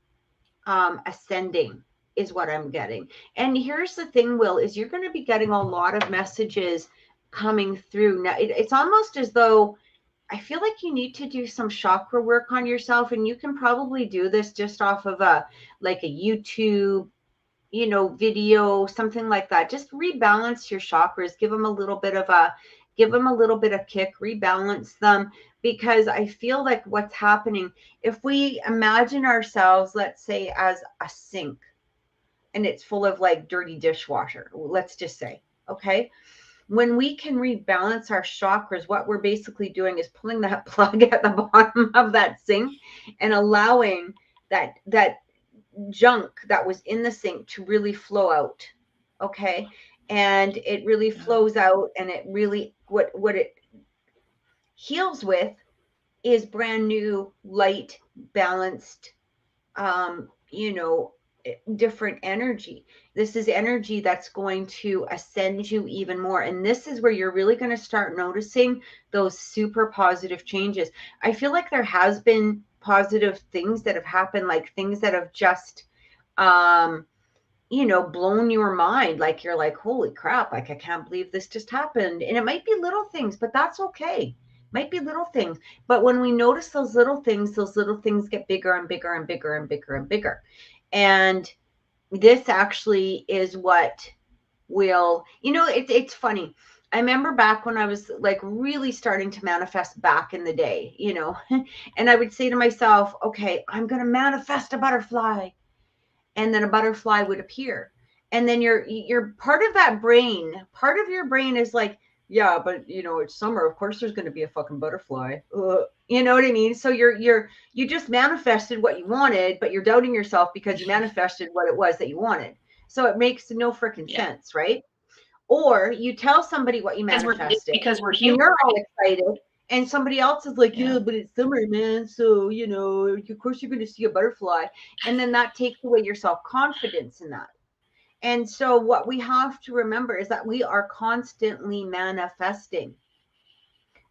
ascending, is what I'm getting. And here's the thing, Will, is you're going to be getting a lot of messages coming through. Now, it's almost as though I feel like you need to do some chakra work on yourself, and you can probably do this just off of a YouTube video, something like that. Just rebalance your chakras, give them a little bit of kick, rebalance them, because I feel like what's happening, if we imagine ourselves, let's say, as a sink and it's full of like dirty dishwasher, let's just say, okay? when we can rebalance our chakras, what we're basically doing is pulling that plug at the bottom of that sink and allowing that junk that was in the sink to really flow out. Okay. And it really Yeah. flows out, and it really, what it heals with is brand new, light, balanced, you know, different energy. This is energy that's going to ascend you even more. And this is where you're really going to start noticing those super positive changes. I feel like there has been positive things that have happened, like things that have just, um, blown your mind. Like you're like, holy crap, like I can't believe this just happened. And it might be little things, but that's okay. Might be little things. But when we notice those little things get bigger and bigger and bigger and bigger and bigger. And this actually is what will, it's funny. I remember back when I was like really starting to manifest back in the day, and I would say to myself, okay, I'm going to manifest a butterfly, and then a butterfly would appear. And then you're part of your brain is like, yeah, but it's summer, of course there's going to be a fucking butterfly. You know what I mean? So you just manifested what you wanted, but you're doubting yourself because you manifested what it was that you wanted. So it makes no freaking sense, right? Or you tell somebody what you manifested Because we're and human. you're all excited, and somebody else is like, Yeah. yeah, but it's summer, man. So, of course you're going to see a butterfly. And then that takes away your self-confidence in that. And so what we have to remember is that we are constantly manifesting.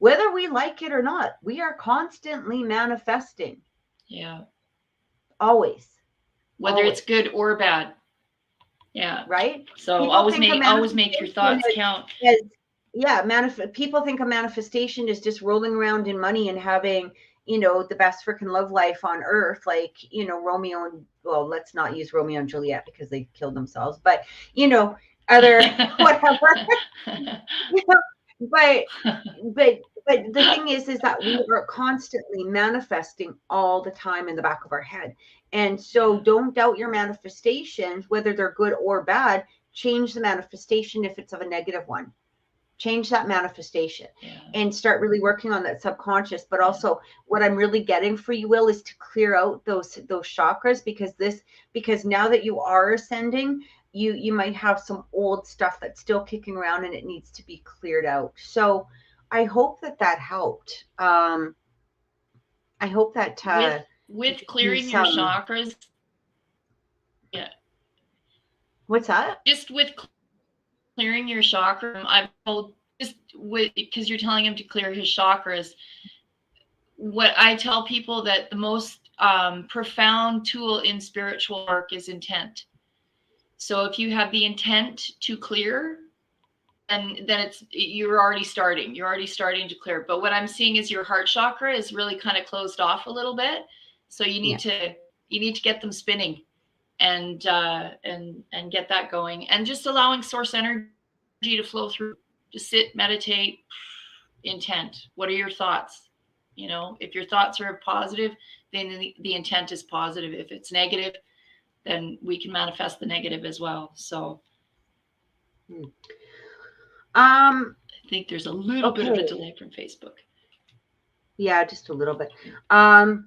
Whether we like it or not, we are constantly manifesting. Yeah. Always. Whether it's Always. good or bad. Yeah. Right? So People think of always make your thoughts count. People think a manifestation is just rolling around in money and having, the best freaking love life on earth, like, Romeo and, well, let's not use Romeo and Juliet because they killed themselves, but other whatever. but but the thing is that we are constantly manifesting all the time in the back of our head. And so don't doubt your manifestations, whether they're good or bad. Change the manifestation if it's of a negative one. Change that manifestation and start really working on that subconscious. But also what I'm really getting for you, Will, is to clear out those chakras, because now that you are ascending, you might have some old stuff that's still kicking around and it needs to be cleared out. So I hope that helped. I hope that with you clearing your some. chakras. Yeah. What's that? Just with clearing your chakra, I'm told, just with, because you're telling him to clear his chakras. What I tell people, that the most profound tool in spiritual work is intent. So if you have the intent to clear, and then you're already starting to clear. But what I'm seeing is your heart chakra is really kind of closed off a little bit. So you need to get them spinning, and get that going, and just allowing source energy to flow through. Just sit, meditate, intent. What are your thoughts? If your thoughts are positive, then the intent is positive. If it's negative, then we can manifest the negative as well. So I think there's a little bit of a delay from Facebook. Yeah, just a little bit. And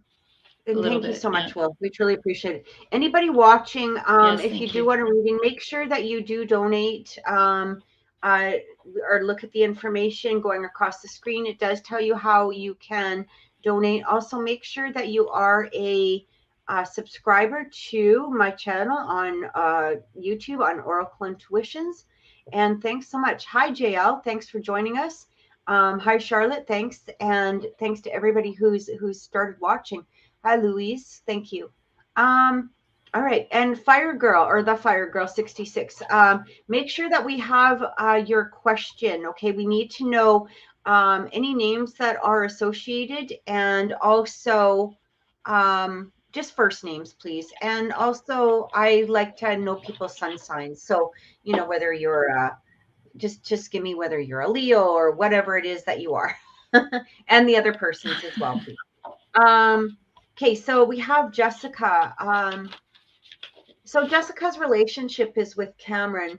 thank you so much, Will. We truly appreciate it. Anybody watching, if you do want a reading, make sure that you do donate, or look at the information going across the screen. It does tell you how you can donate. Also, make sure that you are a subscriber to my channel on YouTube on Oracle Intuitions. And thanks so much. Hi, JL. Thanks for joining us. Hi, Charlotte. Thanks. And thanks to everybody who's started watching. Hi, Louise. Thank you. All right. And Fire Girl, or the Fire Girl 66. Make sure that we have your question. Okay. We need to know any names that are associated, and also just first names, please. And also, I like to know people's sun signs. So, whether you're just give me whether you're a Leo or whatever it is that you are, and the other persons as well, please. Okay, so we have Jessica. So Jessica's relationship is with Cameron.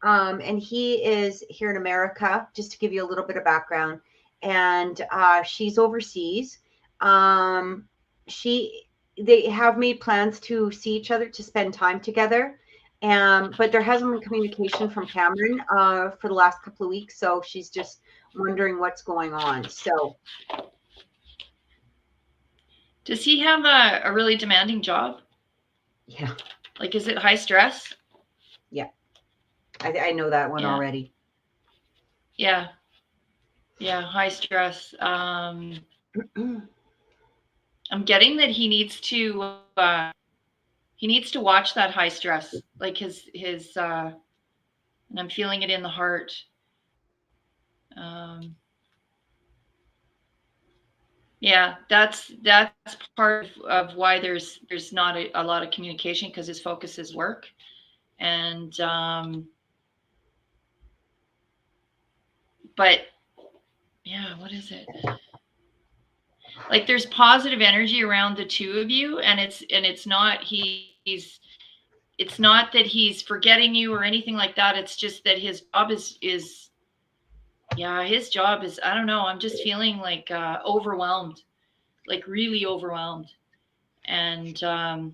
And he is here in America, just to give you a little bit of background. And she's overseas. Um, she they have made plans to see each other to spend time together. But there hasn't been communication from Cameron for the last couple of weeks, so she's just wondering what's going on. So Does he have a really demanding job? yeah, Like, is it high stress? yeah, I know that one Yeah. already. Yeah. Yeah. High stress. I'm getting that he needs to watch that high stress, like his and I'm feeling it in the heart. Um, yeah, that's part of why there's not a lot of communication, because his focus is work. And but yeah, what is it? Like, there's positive energy around the two of you, and it's not it's not that he's forgetting you or anything like that. It's just that his job is yeah, his job is, I don't know, I'm just feeling like overwhelmed, like really overwhelmed. And I'm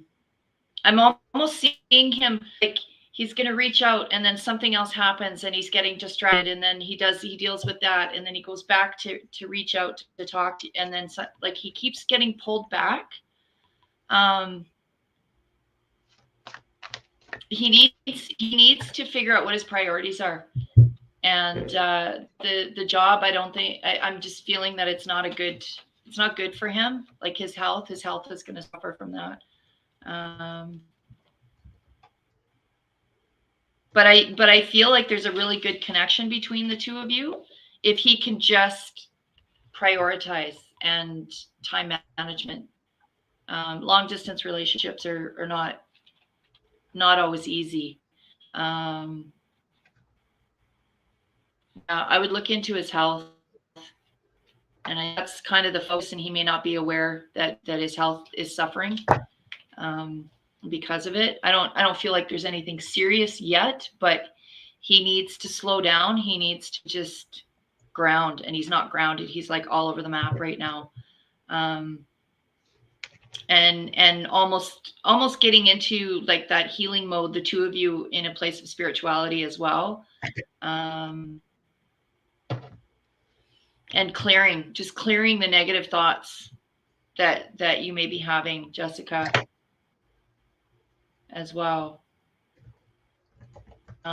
almost seeing him like he's going to reach out, and then something else happens and he's getting distracted, and then he deals with that, and then he goes back to reach out to talk to, and then like he keeps getting pulled back. He needs to figure out what his priorities are. And the job, I don't think, I'm just feeling that it's not good for him. Like, his health is going to suffer from that. But I feel like there's a really good connection between the two of you if he can just prioritize and time management. Long distance relationships are not always easy. I would look into his health, and that's kind of the focus. And he may not be aware that his health is suffering because of it. I don't feel like there's anything serious yet, but he needs to slow down. He needs to just ground, and he's not grounded. He's like all over the map right now. And almost getting into like that healing mode, the two of you in a place of spirituality as well. And clearing the negative thoughts that you may be having, Jessica, as well.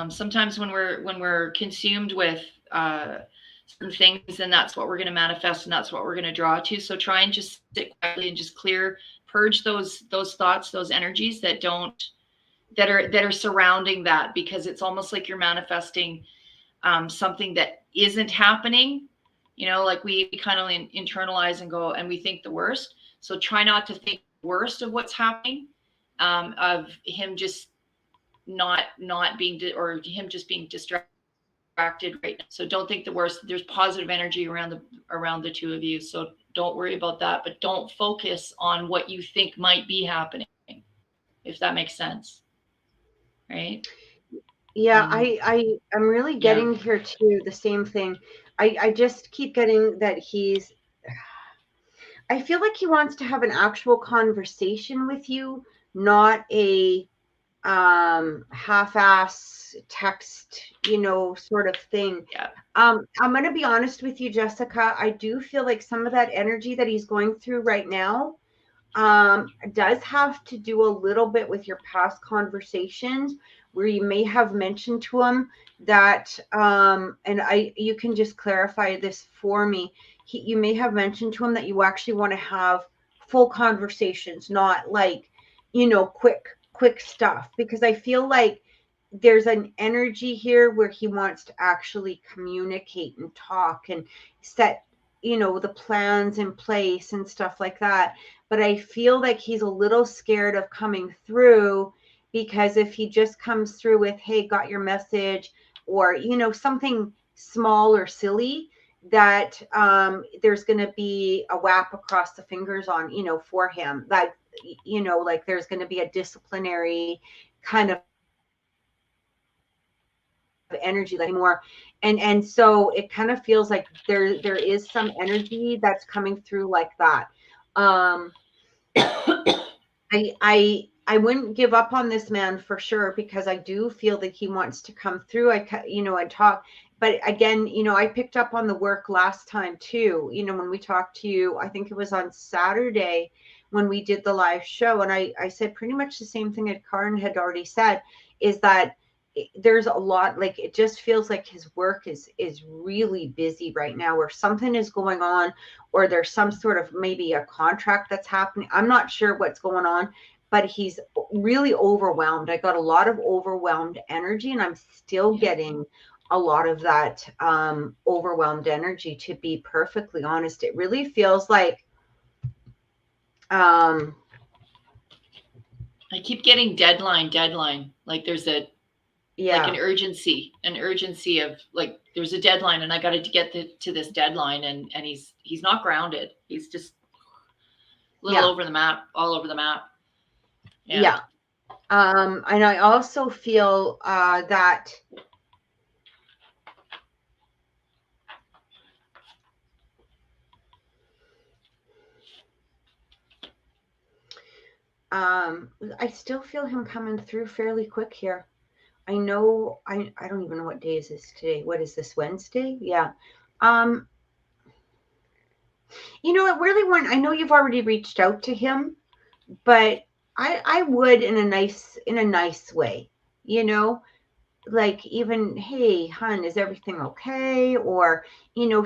Sometimes when we're consumed with certain things, and that's what we're going to manifest, and that's what we're going to draw to. So try and just sit quietly and just purge those thoughts, those energies that are surrounding that, because it's almost like you're manifesting something that isn't happening. Like we kind of internalize and go, and we think the worst. So try not to think the worst of what's happening, of him just not being, or him just being distracted right now. So don't think the worst. There's positive energy around the two of you. So don't worry about that, but don't focus on what you think might be happening, if that makes sense. Right? Yeah, I'm really getting here too, the same thing. I just keep getting that I feel like he wants to have an actual conversation with you, not a half-ass text, sort of thing. Yeah. I'm going to be honest with you, Jessica. I do feel like some of that energy that he's going through right now does have to do a little bit with your past conversations, where you may have mentioned to him that, and you can just clarify this for me. You may have mentioned to him that you actually want to have full conversations, not like, quick stuff, because I feel like there's an energy here where he wants to actually communicate and talk and set, the plans in place and stuff like that. But I feel like he's a little scared of coming through, because if he just comes through with, hey, got your message, or, something small or silly, that there's going to be a whap across the fingers on, for him, that, like there's going to be a disciplinary kind of energy like anymore. And so it kind of feels like there is some energy that's coming through like that. Um, I wouldn't give up on this man for sure, because I do feel that he wants to come through. I talk, but again, I picked up on the work last time too. When we talked to you, I think it was on Saturday when we did the live show, and I said pretty much the same thing that Karin had already said, is that there's a lot, like, it just feels like his work is really busy right now, or something is going on, or there's some sort of maybe a contract that's happening. I'm not sure what's going on, but he's really overwhelmed. I got a lot of overwhelmed energy, and I'm still getting a lot of that overwhelmed energy, to be perfectly honest. It really feels like I keep getting deadline. Like there's like an urgency of, like, there's a deadline and I got to get to this deadline, and he's not grounded. He's just a little over the map, all over the map. Yeah. And I also feel that I still feel him coming through fairly quick here. I know, I don't even know what day is this today. What is this, Wednesday? Yeah. It really want, I know you've already reached out to him, but I would, in a nice way, like, even, hey, hon, is everything okay? Or,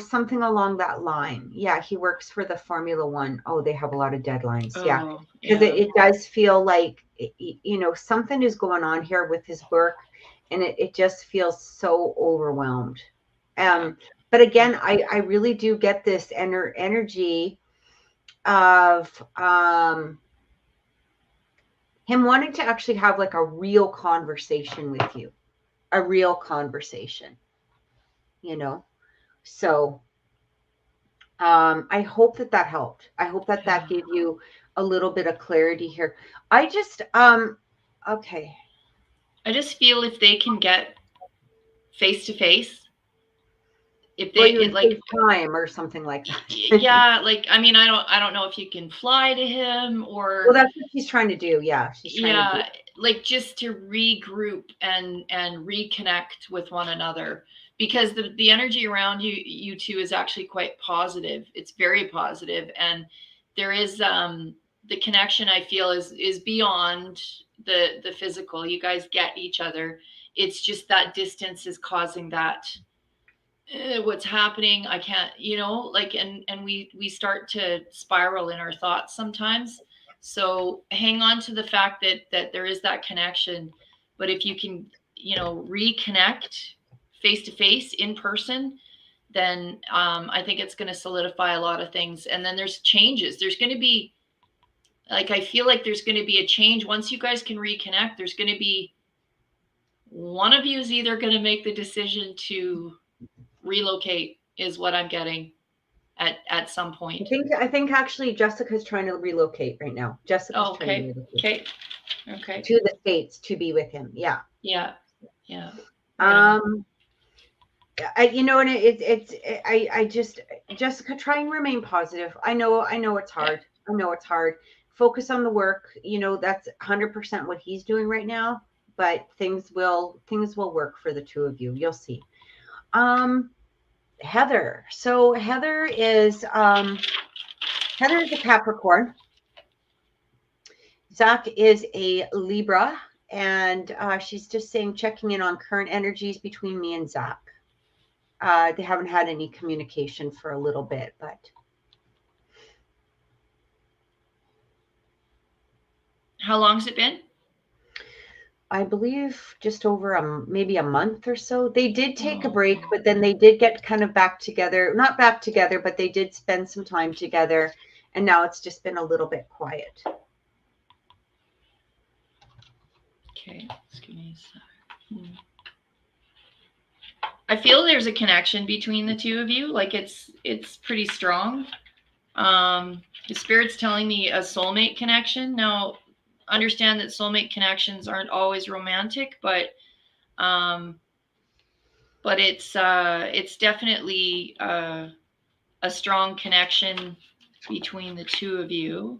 something along that line. Yeah, he works for the Formula One. Oh, they have a lot of deadlines. Yeah. Because it does feel like, something is going on here with his work, and it just feels so overwhelmed. But again, I really do get this energy of him wanting to actually have like a real conversation with you. A real conversation, so I hope that helped. I hope that gave you a little bit of clarity here. I just okay, I just feel if they can get face to face, if well, they like time or something like that. Yeah, like, I mean, I don't know if you can fly to him, or well, that's what she's trying to do. Yeah, she's trying to do. Like, just to regroup and reconnect with one another, because the energy around you two is actually quite positive. It's very positive, and there is the connection, I feel, is beyond the physical. You guys get each other. It's just that distance is causing that. What's happening, I can't, like, and we start to spiral in our thoughts sometimes. So hang on to the fact that there is that connection, but if you can, reconnect face to face, in person, then I think it's going to solidify a lot of things. And then there's changes. There's going to be, like, I feel like there's going to be a change once you guys can reconnect. There's going to be, one of you is either going to make the decision to relocate, is what I'm getting at some point. I think actually Jessica's trying to relocate right now. Jessica's trying to relocate. Okay. To the States to be with him. Yeah. Yeah. And I just, Jessica, try and remain positive. I know it's hard. I know it's hard. Focus on the work. That's 100% what he's doing right now, but things will work for the two of you. You'll see. Heather. So Heather is a Capricorn. Zach is a Libra, and she's just saying, checking in on current energies between me and Zach. They haven't had any communication for a little bit, but how long has it been? I believe just over maybe a month or so. They did take a break, but then they did get kind of back together. Not back together, but they did spend some time together, and now it's just been a little bit quiet. Okay, excuse me a second. I feel there's a connection between the two of you. Like, it's pretty strong. The Spirit's telling me a soulmate connection. Now, understand that soulmate connections aren't always romantic, but but it's definitely a strong connection between the two of you.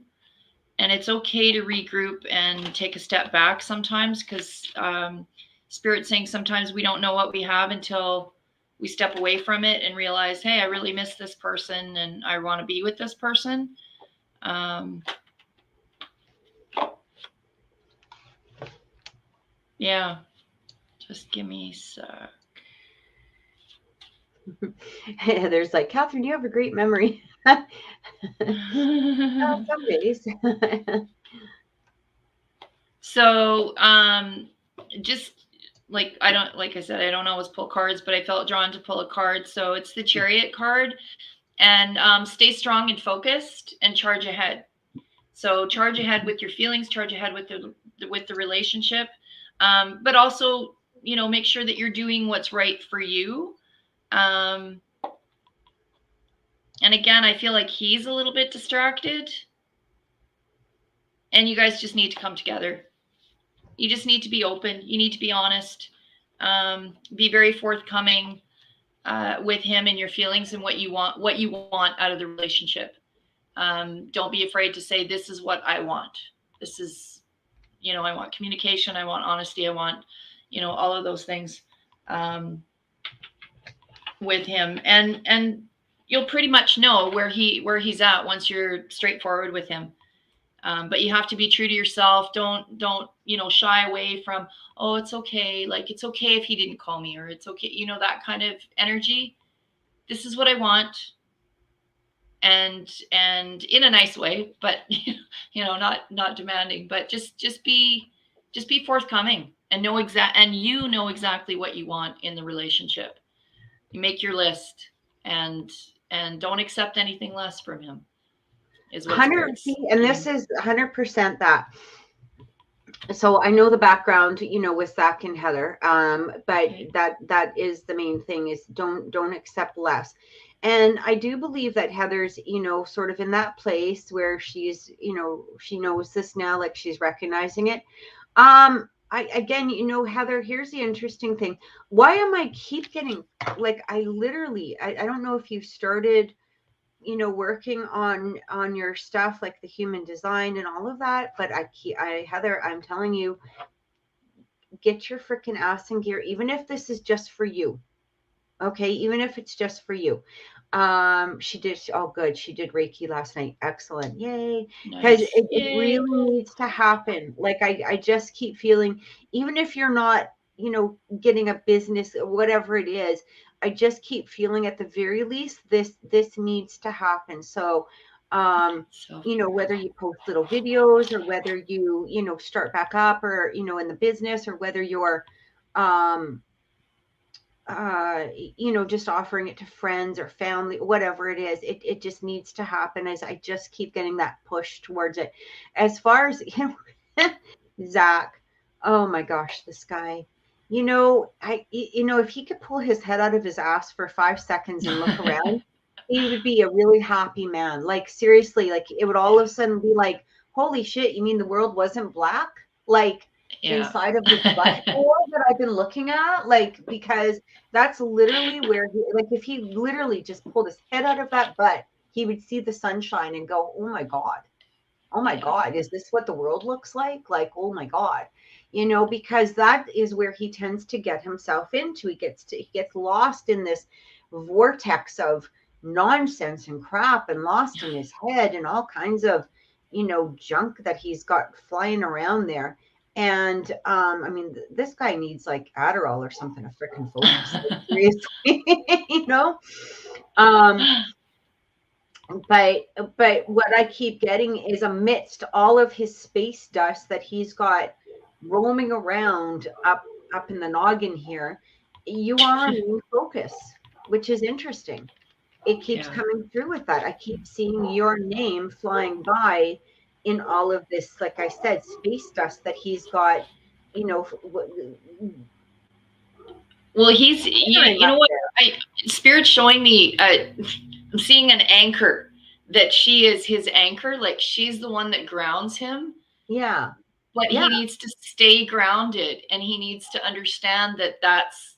And it's okay to regroup and take a step back sometimes, because Spirit's saying sometimes we don't know what we have until we step away from it and realize, hey, I really miss this person and I want to be with this person. Yeah, just give me a sec. There's like, Cathryn, you have a great memory. Some days. So, just like I said, I don't always pull cards, but I felt drawn to pull a card. So it's the Chariot card, and stay strong and focused, and charge ahead. So charge ahead with your feelings, charge ahead with the relationship, but also, make sure that you're doing what's right for you. And again, I feel like he's a little bit distracted, and you guys just need to come together. You just need to be open. You need to be honest. Be very forthcoming with him and your feelings and what you want out of the relationship. Don't be afraid to say, this is what I want. This is, I want communication. I want honesty. I want, all of those things with him. And you'll pretty much know where he's at once you're straightforward with him. But you have to be true to yourself. Don't shy away from, oh, it's okay. Like, it's okay if he didn't call me, or it's okay, that kind of energy. This is what I want. And in a nice way, but not demanding, but just be forthcoming, and know exactly what you want in the relationship. You make your list, and don't accept anything less from him. Is what 100%, and this is 100% that. So I know the background, with Zach and Heather, but Okay. that is the main thing, is don't accept less. And I do believe that Heather's, sort of in that place where she's, she knows this now, like she's recognizing it. Again, Heather, here's the interesting thing. Why am I keep getting, like, I don't know if you've started, working on your stuff, like the human design and all of that, but Heather, I'm telling you, get your freaking ass in gear, even if this is just for you. Okay, even if it's just for you. She did, oh good, she did Reiki last night. Excellent. Yay. Because Nice. it really needs to happen. Like I just keep feeling, even if you're not, getting a business or whatever it is, I just keep feeling at the very least this needs to happen. So whether you post little videos, or whether you, start back up, or, in the business, or whether you're just offering it to friends or family, whatever it is, it just needs to happen, as I just keep getting that push towards it. As far as, Zach, oh my gosh, this guy, if he could pull his head out of his ass for 5 seconds and look around, he would be a really happy man. Like, seriously, like, it would all of a sudden be like, holy shit, you mean the world wasn't black? Like, inside of this butthole that I've been looking at, like, because that's literally where he, like, if he literally just pulled his head out of that butt, he would see the sunshine and go, oh my God, is this what the world looks like? Like, oh my God, because that is where he tends to get himself into. He gets lost in this vortex of nonsense and crap, and lost in his head, and all kinds of, junk that he's got flying around there. And I mean, this guy needs like Adderall or something to freaking focus. Like, seriously, But what I keep getting is, amidst all of his space dust that he's got roaming around up in the noggin here, you are a main focus, which is interesting. It keeps coming through with that. I keep seeing your name flying by in all of this, like I said, space dust that he's got, Well, he's, you know what, Spirit's showing me, I'm seeing an anchor, that she is his anchor. Like, she's the one that grounds him. Yeah. But he needs to stay grounded, and he needs to understand that that's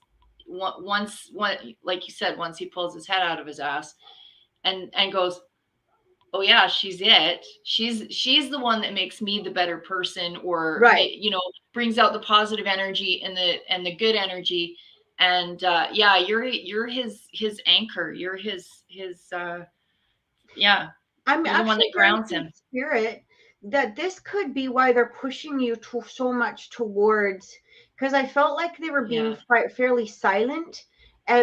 like you said, once he pulls his head out of his ass and goes, oh yeah, she's it. She's the one that makes me the better person, or Right. brings out the positive energy and the good energy. And yeah, you're his anchor. You're his yeah. I'm You're the one actually that hearing grounds from him. spirit that this could be why they're pushing you to so much towards, because I felt like they were being Yeah. fairly silent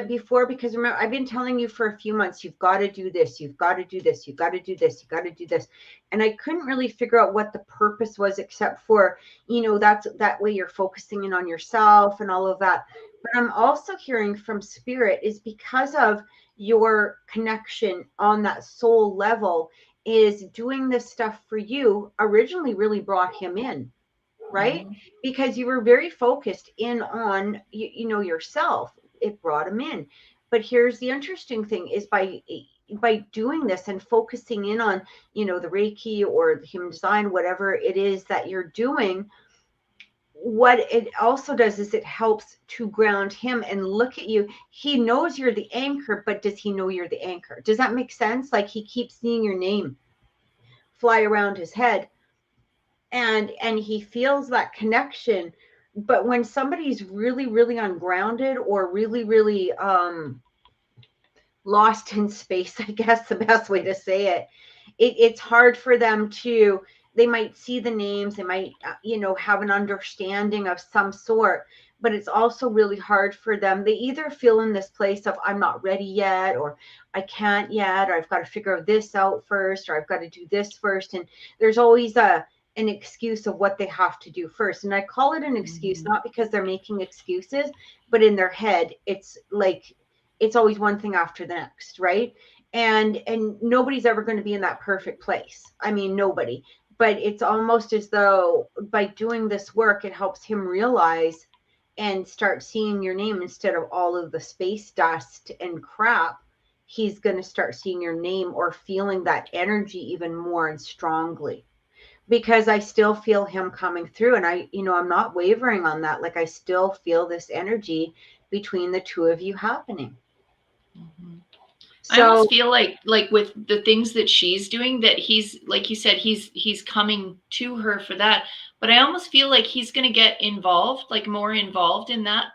before, because remember, I've been telling you for a few months, you've got to do this, you've got to do this, you've got to do this, you've got to do this. And I couldn't really figure out what the purpose was, except for, that way you're focusing in on yourself and all of that. But I'm also hearing from spirit is because of your connection on that soul level, is doing this stuff for you originally really brought him in, right? Mm-hmm. Because you were very focused in on yourself. It brought him in. But here's the interesting thing is by doing this and focusing in on the Reiki or the human design, whatever it is that you're doing, what it also does is it helps to ground him and look at you. He knows you're the anchor, but does he know you're the anchor? Does that make sense? Like, he keeps seeing your name fly around his head, and he feels that connection. But when somebody's really, really ungrounded, or really, really lost in space, I guess the best way to say it, it's hard for them to, they might see the names, they might have an understanding of some sort, but it's also really hard for them. They either feel in this place of, I'm not ready yet, or I can't yet, or I've got to figure this out first, or I've got to do this first. And there's always an excuse of what they have to do first. And I call it an excuse, Mm-hmm. not because they're making excuses, but in their head, it's like, it's always one thing after the next, right? And nobody's ever going to be in that perfect place. I mean, nobody. But it's almost as though by doing this work, it helps him realize and start seeing your name instead of all of the space dust and crap. He's going to start seeing your name or feeling that energy even more and strongly, because I still feel him coming through. And I'm not wavering on that. Like, I still feel this energy between the two of you happening. Mm-hmm. I So almost feel like with the things that she's doing, that he's, like you said, he's coming to her for that. But I almost feel like he's going to get involved, like more involved in that,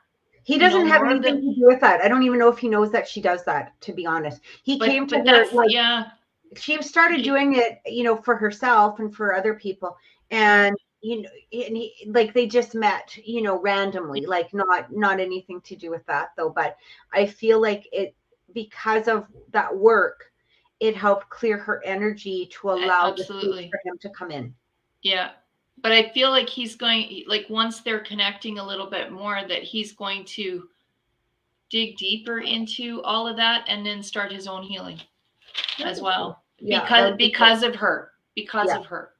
he doesn't have more of anything the, to do with that. I don't even know if he knows that she does that, to be honest. He came to but her, that's, like, yeah. she started Okay. doing it, for herself and for other people. Yeah. And, like, they just met, randomly, like, not anything to do with that though. But I feel like it, because of that work, it helped clear her energy to allow the space Absolutely. for him to come in. Yeah. But I feel like he's going, like, once they're connecting a little bit more, that he's going to dig deeper into all of that and then start his own healing That as would be cool. well, Yeah, that would be cool. because Yeah, of her,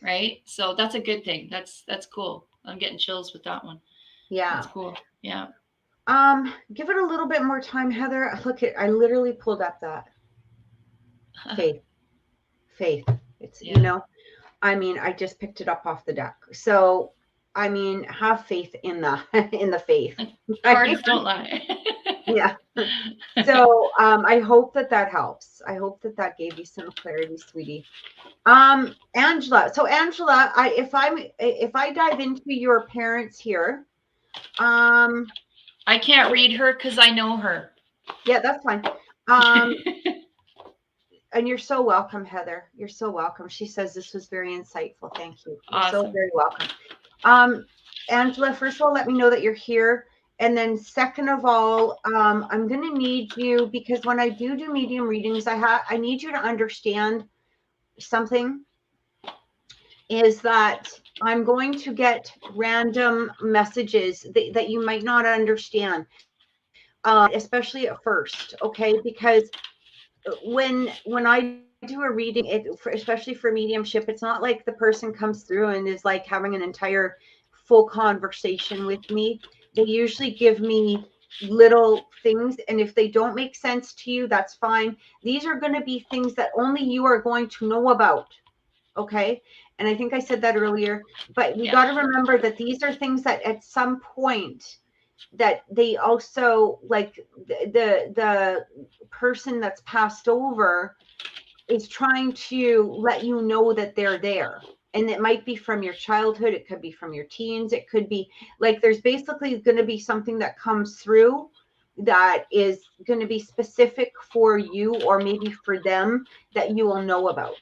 right? So that's a good thing. That's cool. I'm getting chills with that one. yeah. That's cool. Yeah. Give it a little bit more time, Heather. Look, I literally pulled up that faith. Faith. It's, Yeah. I mean, I just picked it up off the deck. So, I mean, have faith in the in the faith. Right? Cards don't lie. Yeah. So, I hope that helps. I hope that gave you some clarity, sweetie. Angela. So, Angela, if I dive into your parents here, I can't read her because I know her. yeah, that's fine. Um, and you're so welcome, Heather. You're so welcome. She says this was very insightful. Thank you. You're so Awesome. very welcome. Um, Angela, first of all, let me know that you're here. And then second of all, I'm going to need you, because when I do medium readings, I need you to understand something, is that I'm going to get random messages that you might not understand, especially at first. Okay. Because when I do a reading, especially for mediumship, it's not like the person comes through and is like having an entire full conversation with me. They usually give me little things, and if they don't make sense to you, that's fine. These are going to be things that only you are going to know about. Okay. And I think I said that earlier, but we Yeah. got to remember that these are things that at some point that they also like the person that's passed over is trying to let you know that they're there. And it might be from your childhood, it could be from your teens, it could be like there's basically going to be something that comes through that is going to be specific for you or maybe for them that you will know about.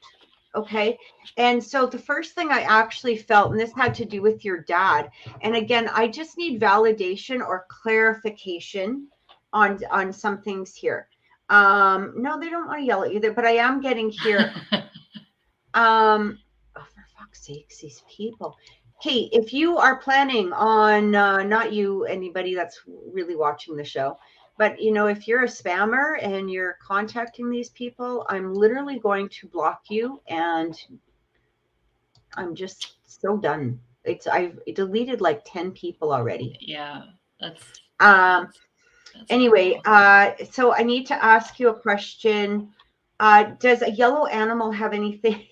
Okay. And so the first thing I actually felt, and this had to do with your dad. And again, I just need validation or clarification on some things here. No, they don't want to yell at you there, but I am getting here. Oh, for fuck's sakes, these people. Kate, if you are planning on, not you, anybody that's really watching the show, but if you're a spammer and you're contacting these people, I'm literally going to block you, and I'm just so done. I've deleted like 10 people already. Yeah, that's anyway, so I need to ask you a question. Does a yellow animal have anything?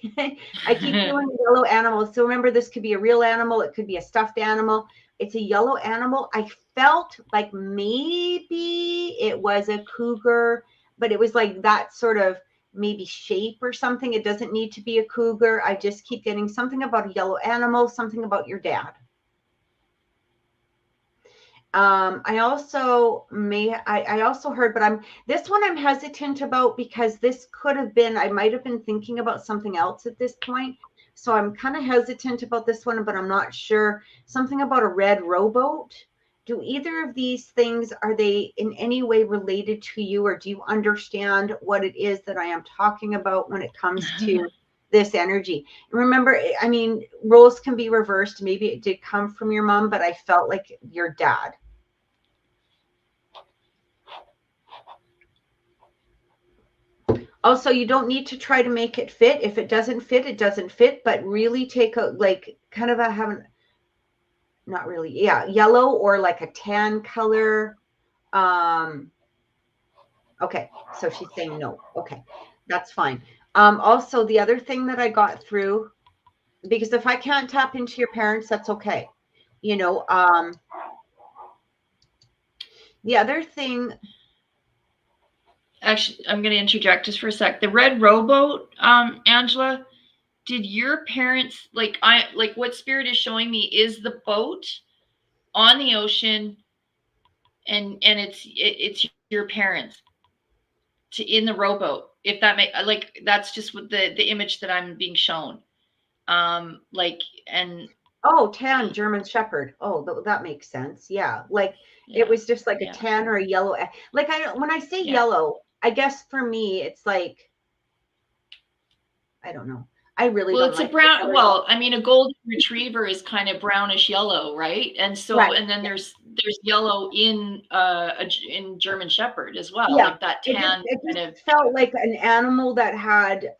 I keep feeling yellow animals. So remember, this could be a real animal. It could be a stuffed animal. It's a yellow animal. I felt like maybe it was a cougar, but it was like that sort of maybe shape or something. It doesn't need to be a cougar. I just keep getting something about a yellow animal, something about your dad. I also heard, but this one I'm hesitant about because this could have been, I might have been thinking about something else at this point. So I'm kind of hesitant about this one, but I'm not sure. Something about a red rowboat. Do either of these things, are they in any way related to you, or do you understand what it is that I am talking about when it comes to this energy? Remember, I mean, roles can be reversed. Maybe it did come from your mom, but I felt like your dad. Also, you don't need to try to make it fit. If it doesn't fit, it doesn't fit, but really take a, like, kind of a, not really, yeah, yellow or like a tan color. Okay, so she's saying no. Okay, that's fine. Also, the other thing that I got through, because if I can't tap into your parents, that's okay. The other thing, actually, I'm going to interject just for a sec. The red rowboat, Angela, did your parents, like what spirit is showing me is the boat on the ocean, and it's your parents in the rowboat. If that that's just what the image that I'm being shown. Oh, tan German Shepherd. Oh, that makes sense. Yeah, like it was just like a tan or a yellow. Like when I say yellow, I guess for me it's like, I don't know. I really don't. It's a brown. Well, I mean, a golden retriever is kind of brownish yellow, right? And so, right. And then there's yellow in German Shepherd as well, like that tan. It just kind of felt like an animal that had.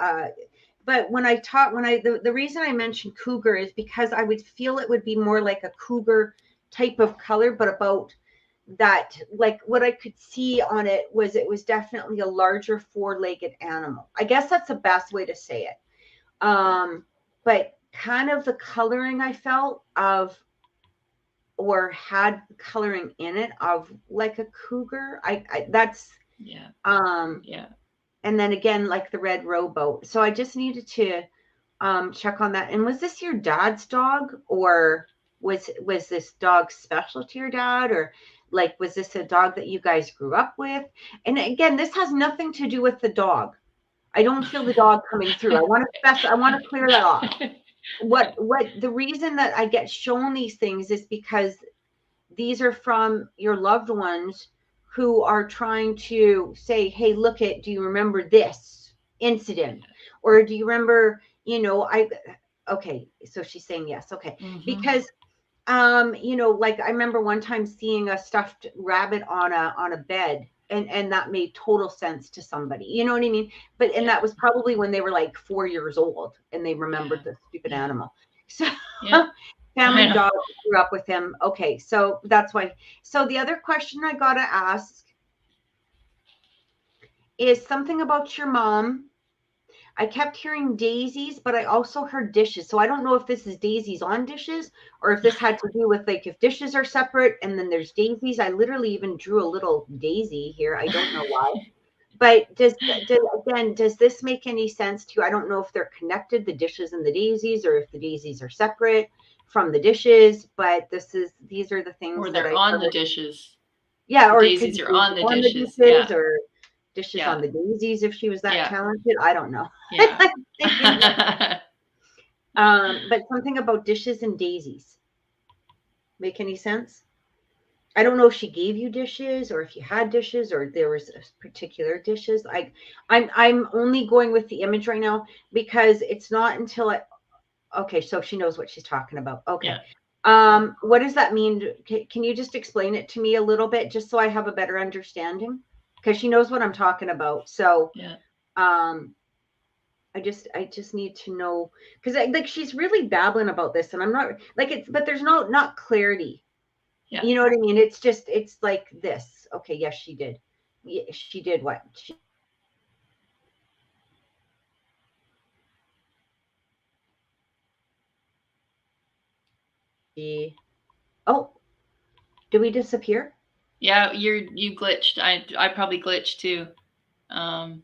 But when the reason I mentioned cougar is because I would feel it would be more like a cougar type of color, but about that, like what I could see on it was definitely a larger four-legged animal. I guess that's the best way to say it. But kind of the coloring I felt of, or had coloring in it of like a cougar. That's yeah. And then again, like the red rowboat. So I just needed to check on that. And was this your dad's dog, or was this dog special to your dad, or like was this a dog that you guys grew up with? And again, this has nothing to do with the dog. I don't feel the dog coming through. I want to clear that off. What the reason that I get shown these things is because these are from your loved ones who are trying to say, hey, do you remember this incident? Or do you remember, okay, so she's saying yes. Okay. Mm-hmm. Because, like I remember one time seeing a stuffed rabbit on a bed, and that made total sense to somebody, you know what I mean? But, and that was probably when they were like 4 years old and they remembered the stupid animal. So family dog, grew up with him. Okay. So that's why. So the other question I got to ask is something about your mom. I kept hearing daisies, but I also heard dishes. So I don't know if this is daisies on dishes or if this had to do with like if dishes are separate and then there's daisies. I literally even drew a little daisy here. I don't know why. But does this make any sense to you? I don't know if they're connected, the dishes and the daisies, or if the daisies are separate from the dishes, but these are the things Or that they're I on the heard. dishes. Yeah, The or it could daisies be are on daisies the on the dishes. dishes Yeah. or dishes Yeah. on the daisies if she was that Yeah. talented. I don't know. Yeah. But something about dishes and daisies. Make any sense? I don't know if she gave you dishes or if you had dishes or there was particular dishes. I'm only going with the image right now because it's not until okay, so she knows what she's talking about. Okay. Yeah. Yeah. What does that mean? Can you just explain it to me a little bit just so I have a better understanding? Because she knows what I'm talking about. So Yeah. um I just need to know because like she's really babbling about this and I'm not like it's but there's not clarity. Yeah. You know what I mean? It's like this. Okay, yes, she did. Yeah, she did what? Oh, did we disappear? Yeah, you glitched. I probably glitched too. Um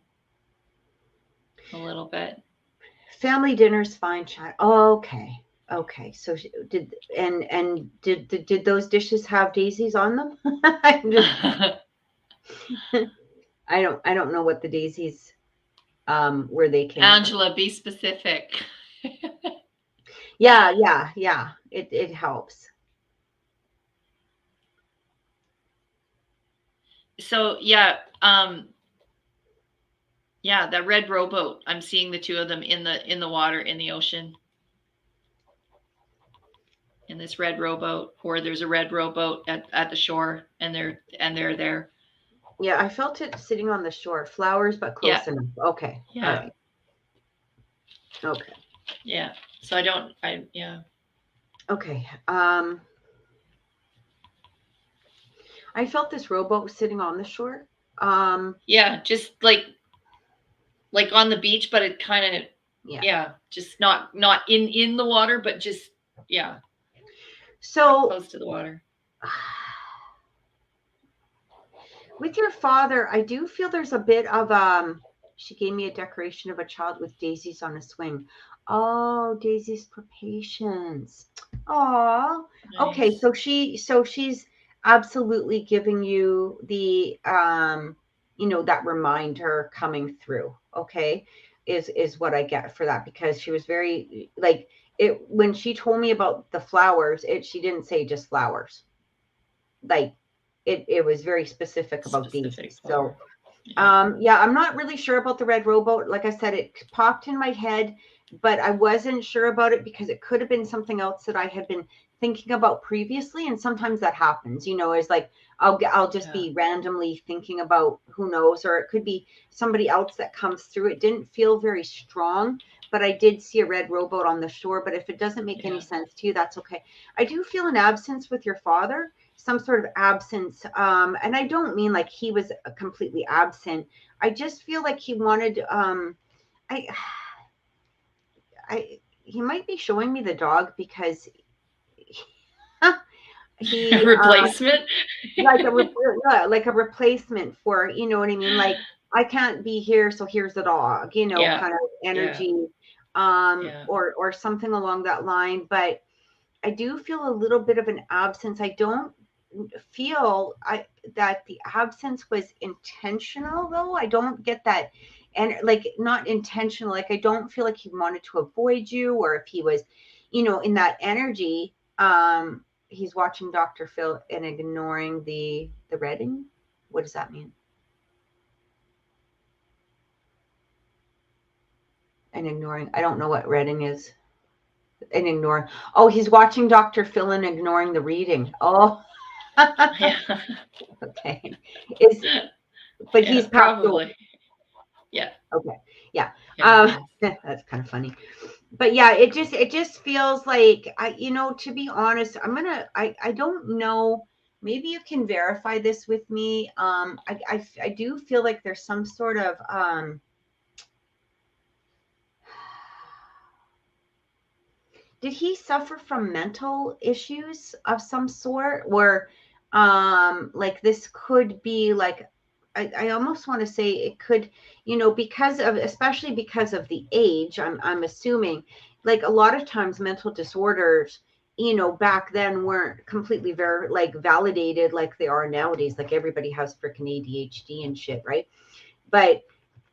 a little bit. Family dinner's fine, chat. Oh, okay. Okay. So did those dishes have daisies on them? I'm just I don't know what the daisies where they came from. Angela, be specific. Yeah. It helps. So yeah, that red rowboat. I'm seeing the two of them in the water in the ocean. In this red rowboat, or there's a red rowboat at the shore, and they're there. Yeah, I felt it sitting on the shore. Flowers, but Yeah, close enough. Okay. All yeah, right. Okay. yeah. So I don't. I yeah. Okay. I felt this rowboat sitting on the shore. Yeah, just like on the beach, but it kind of Yeah. yeah, just not in the water, but just yeah, like So close to the water. with your father, I do feel there's a bit of she gave me a decoration of a child with daisies on a swing. Oh, daisies for patience. Oh, okay. Nice. So she's absolutely giving you the that reminder coming through. Okay, is what I get for that because she was very like it when she told me about the flowers. She didn't say just flowers. Like it was very specific about Specific daisies. So flower. Yeah. yeah, I'm not really sure about the red rowboat. Like I said, it popped in my head, but I wasn't sure about it because it could have been something else that I had been thinking about previously. And sometimes that happens, is like I'll just Yeah. be randomly thinking about who knows, or it could be somebody else that comes through. It didn't feel very strong, but I did see a red rowboat on the shore. But if it doesn't make any Yeah. sense to you, that's okay. I do feel an absence with your father, some sort of absence, and I don't mean like he was completely absent. I just feel like he wanted I I he might be showing me the dog because he Replacement. like like a replacement for, you know what I mean, like I can't be here so here's the dog, Yeah. kind of Yeah. energy, Yeah. or something along that line. But I do feel a little bit of an absence. I don't feel that the absence was intentional though. I don't get that, and like not intentional. Like I don't feel like he wanted to avoid you, or if he was, in that energy. He's watching Dr. Phil and ignoring the reading. What does that mean? And ignoring. I don't know what reading is. And ignoring. Oh, he's watching Dr. Phil and ignoring the reading. Oh, Yeah. okay. Is but Yeah. he's passed away. Probably. Yeah. Okay. Yeah. Yeah. He is. That's kind of funny. But yeah, it just feels like to be honest, I don't know. Maybe you can verify this with me. I do feel like there's some sort of did he suffer from mental issues of some sort, or like this could be like, I almost want to say it could, because of, especially because of the age, I'm assuming, like a lot of times mental disorders, back then weren't completely very like validated like they are nowadays. Like everybody has freaking ADHD and shit, right? But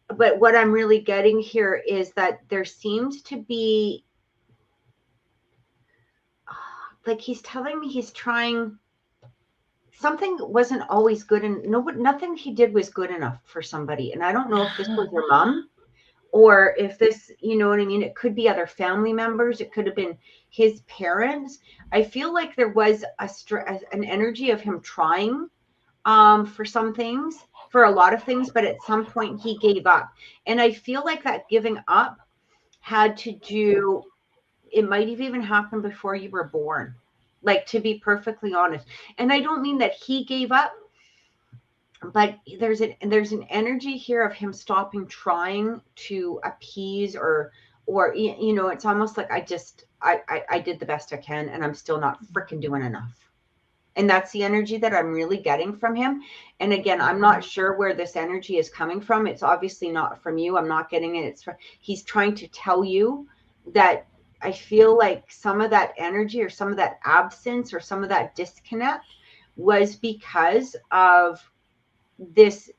what I'm really getting here is that there seems to be, like he's telling me he's trying, something wasn't always good, and nothing he did was good enough for somebody. And I don't know if this was your mom, or if this, you know what I mean, it could be other family members, it could have been his parents. I feel like there was an energy of him trying for some things, for a lot of things, but at some point he gave up. And I feel like that giving up had to do, it might have even happened before you were born, like, to be perfectly honest. And I don't mean that he gave up, but there's an energy here of him stopping trying to appease, or it's almost like I did the best I can, and I'm still not freaking doing enough. And that's the energy that I'm really getting from him. And again, I'm not sure where this energy is coming from. It's obviously not from you. I'm not getting it. He's trying to tell you that, I feel like some of that energy, or some of that absence, or some of that disconnect was because of this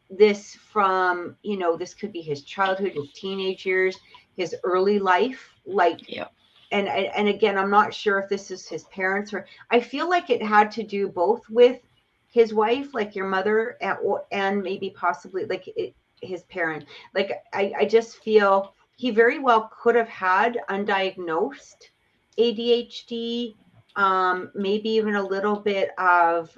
from, this could be his childhood, his teenage years, his early life, like, Yeah. and again, I'm not sure if this is his parents, or I feel like it had to do both with his wife, like your mother, and maybe possibly like his parent. Like I just feel he very well could have had undiagnosed ADHD, maybe even a little bit of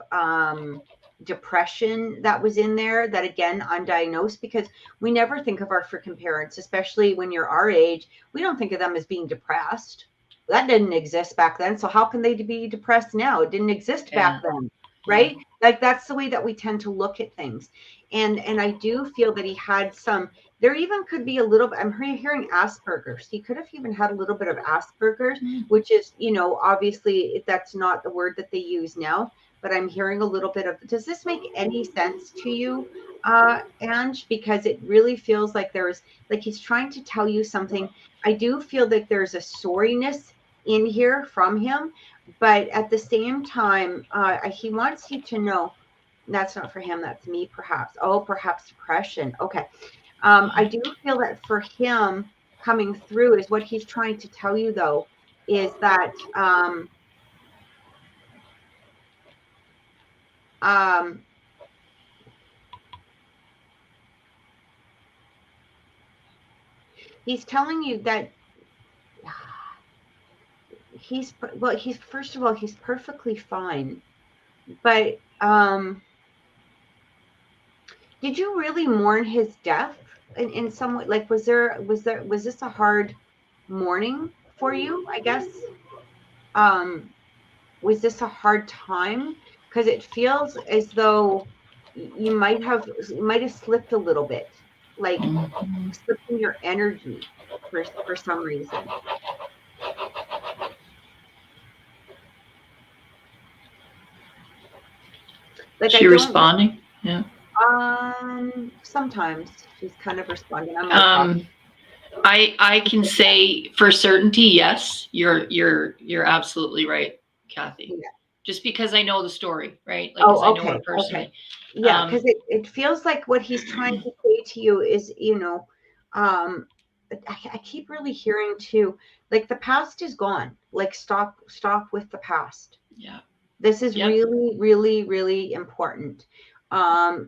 depression that was in there, that again undiagnosed, because we never think of our freaking parents, especially when you're our age, we don't think of them as being depressed. That didn't exist back then, so how can they be depressed now? It didn't exist back then, right? Like that's the way that we tend to look at things. And I do feel that he had some, there even could be a little, I'm hearing Asperger's. He could have even had a little bit of Asperger's, which is, obviously that's not the word that they use now, but I'm hearing a little bit of, does this make any sense to you, Ange? Because it really feels like like he's trying to tell you something. I do feel that there's a sorriness in here from him, but at the same time, he wants you to know that's not for him, that's me, perhaps. Oh, perhaps depression. Okay. I do feel that for him coming through is what he's trying to tell you, though, is that he's telling you that he's first of all, he's perfectly fine. But did you really mourn his death in some way? Like, was this a hard mourning for you, I guess? Was this a hard time? Because it feels as though you might have slipped a little bit, like slipped in your energy for some reason. Like, she responding? Yeah. Sometimes she's kind of responding. I can say for certainty, yes, you're absolutely right, Kathy. Yeah. Just because I know the story, right? Like, I know her personally. Okay. Yeah, because it feels like what he's trying to say to you is, I keep really hearing too, like the past is gone. Like stop with the past. Yeah. This is really, really, really important.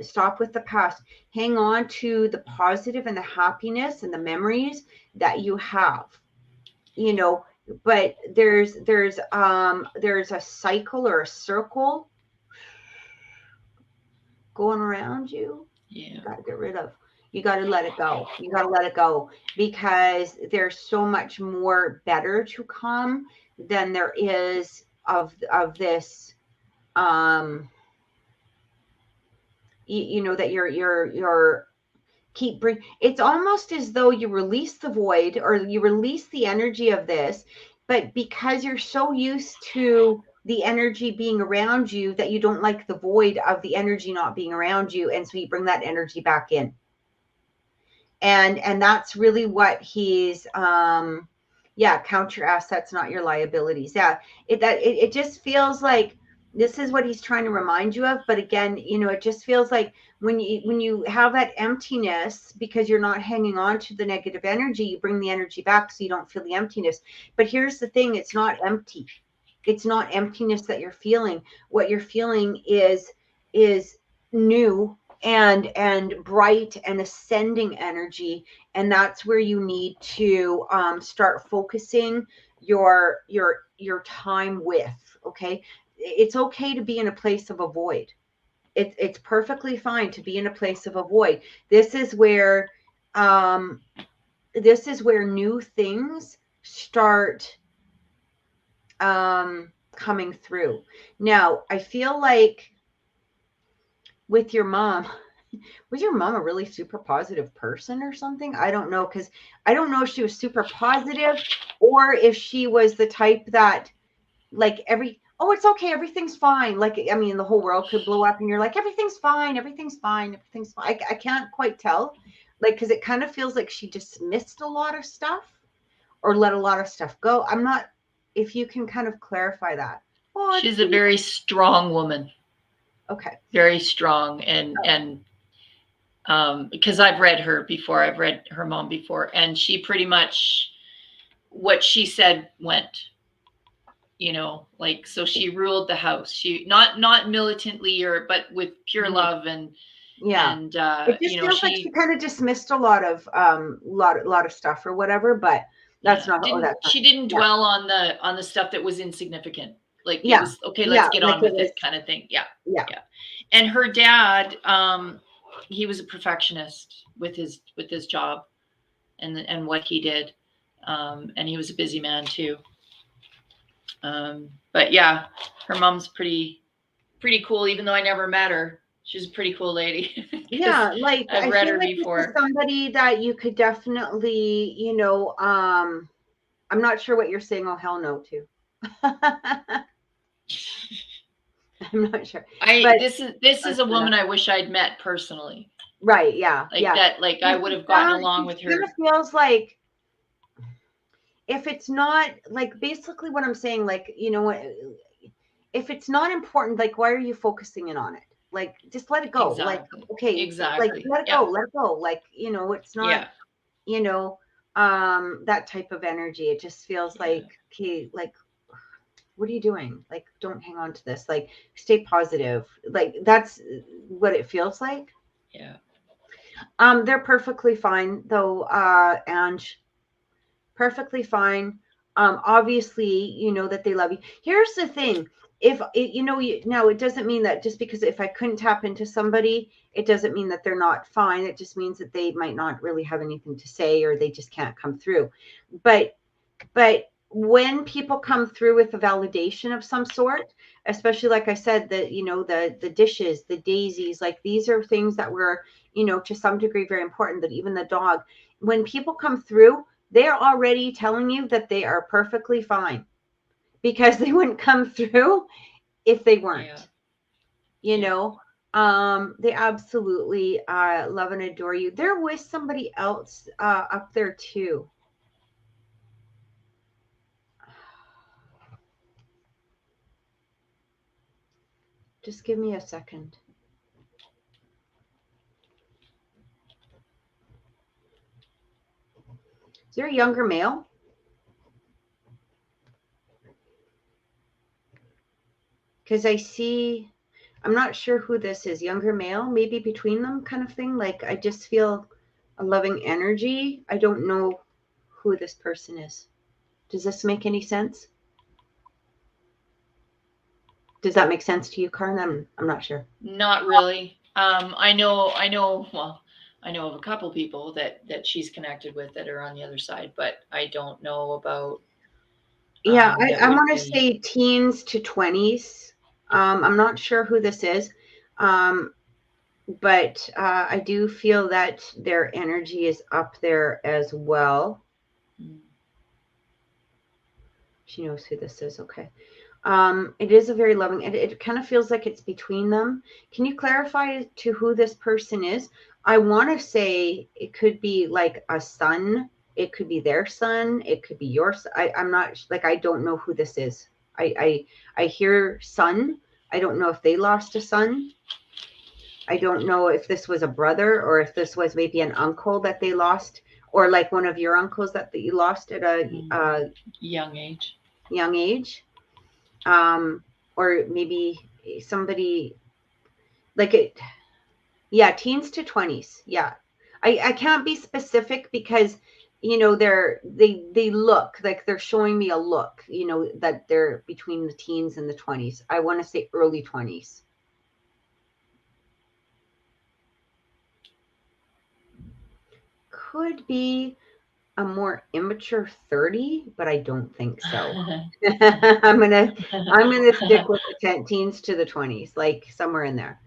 Stop with the past. Hang on to the positive and the happiness and the memories that you have. But there's a cycle or a circle going around you. Yeah. You got to get rid of. You got to let it go. You got to let it go, because there's so much more better to come than there is of this. That you're keep bring. It's almost as though you release the void, or you release the energy of this, but because you're so used to the energy being around you that you don't like the void of the energy not being around you, and so you bring that energy back in. And that's really what he's yeah, count your assets, not your liabilities. Yeah, it just feels like this is what he's trying to remind you of. But again, it just feels like when you have that emptiness because you're not hanging on to the negative energy, you bring the energy back so you don't feel the emptiness. But here's the thing, it's not empty. It's not emptiness that you're feeling. What you're feeling is new and bright and ascending energy, and that's where you need to start focusing your time with. Okay, it's okay to be in a place of a void. It's perfectly fine to be in a place of a void. This is where um new things start coming through. Now I feel like with your mom, was your mom a really super positive person or something? I don't know, because I don't know if she was super positive or if she was the type that like oh, it's okay, everything's fine. Like, I mean, the whole world could blow up and you're like, everything's fine, everything's fine, everything's fine. I can't quite tell, like, because it kind of feels like she dismissed a lot of stuff or let a lot of stuff go. I'm not, if you can kind of clarify that. Oh, it's She's a pretty very strong woman. okay. Very strong, and because I've read her before, I've read her mom before, and she pretty much what she said went. Like, so she ruled the house. She not militantly but with pure love Yeah. and It just feels like she kind of dismissed a lot of lot of stuff or whatever, but that's not she didn't yeah. dwell on the stuff that was insignificant. Like, it Yeah. was okay, let's Yeah, get like on it with was, it kind of thing. Yeah. yeah. Yeah. And her dad, he was a perfectionist with his job and what he did. And he was a busy man too. But yeah, her mom's pretty cool, even though I never met her. She's a pretty cool lady. Yeah, like I've I read feel her like this is before. somebody that you could definitely, I'm not sure what you're saying, oh hell no to. I'm not sure. But This is a woman I wish I'd met personally. right, yeah, Like yeah. that, like I would have gotten along with It kind her. of feels like if it's not like basically what I'm saying, like, what if it's not important, like why are you focusing in on it? Like just let it go. Like, Exactly. okay, like Exactly. let it Yeah. go, let it go. Like, it's not, Yeah. that type of energy. It just feels Yeah. like, okay, like what are you doing? Like, don't hang on to this. Like, stay positive. Like, that's what it feels like. Yeah. They're perfectly fine though, Ange. Perfectly fine. Obviously, you know that they love you. Here's the thing. If it, now it doesn't mean that just because if I couldn't tap into somebody, it doesn't mean that they're not fine. It just means that they might not really have anything to say or they just can't come through. But when people come through with a validation of some sort, especially like I said, the dishes, the daisies, like these are things that were, to some degree very important, that even the dog, when people come through, they're already telling you that they are perfectly fine because they wouldn't come through if they weren't. Yeah. You Yeah. know, they absolutely love and adore you. They're with somebody else up there too. Just give me a second. Is there a younger male? Because I see, I'm not sure who this is. Younger male, maybe between them, kind of thing. Like I just feel a loving energy. I don't know who this person is. Does this make any sense? Does that make sense to you, Karin? I'm not sure. Not really. Well, I know of a couple people that she's connected with that are on the other side, but I don't know about Yeah, that I would want to be. say teens to 20s. I'm not sure who this is. Um, but I do feel that their energy is up there as well. Mm. She knows who this is. Okay. It is a very loving, it kind of feels like it's between them. Can you clarify to who this person is? I want to say it could be like a son. It could be their son. It could be your son. I'm not like, I don't know who this is. I hear son. I don't know if they lost a son. I don't know if this was a brother or if this was maybe an uncle that they lost, or like one of your uncles that you lost at a young age. young age. Or maybe somebody like it. Yeah, teens to 20s. Yeah. I can't be specific because they look like they're showing me a look, that they're between the teens and the 20s. I want to say early 20s. Could be a more immature 30, but I don't think so. I'm gonna stick with the teens to the 20s, like somewhere in there.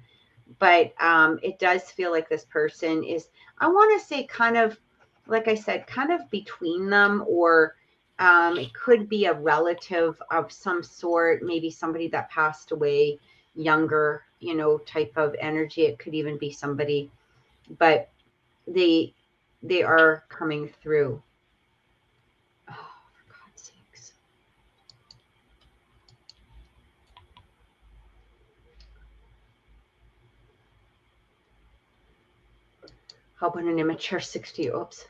But it does feel like this person is, I want to say, kind of, like I said, kind of between them, or it could be a relative of some sort, maybe somebody that passed away younger, type of energy. It could even be somebody, but they they are coming through. Oh, for God's sakes. How about an immature 60? Oops.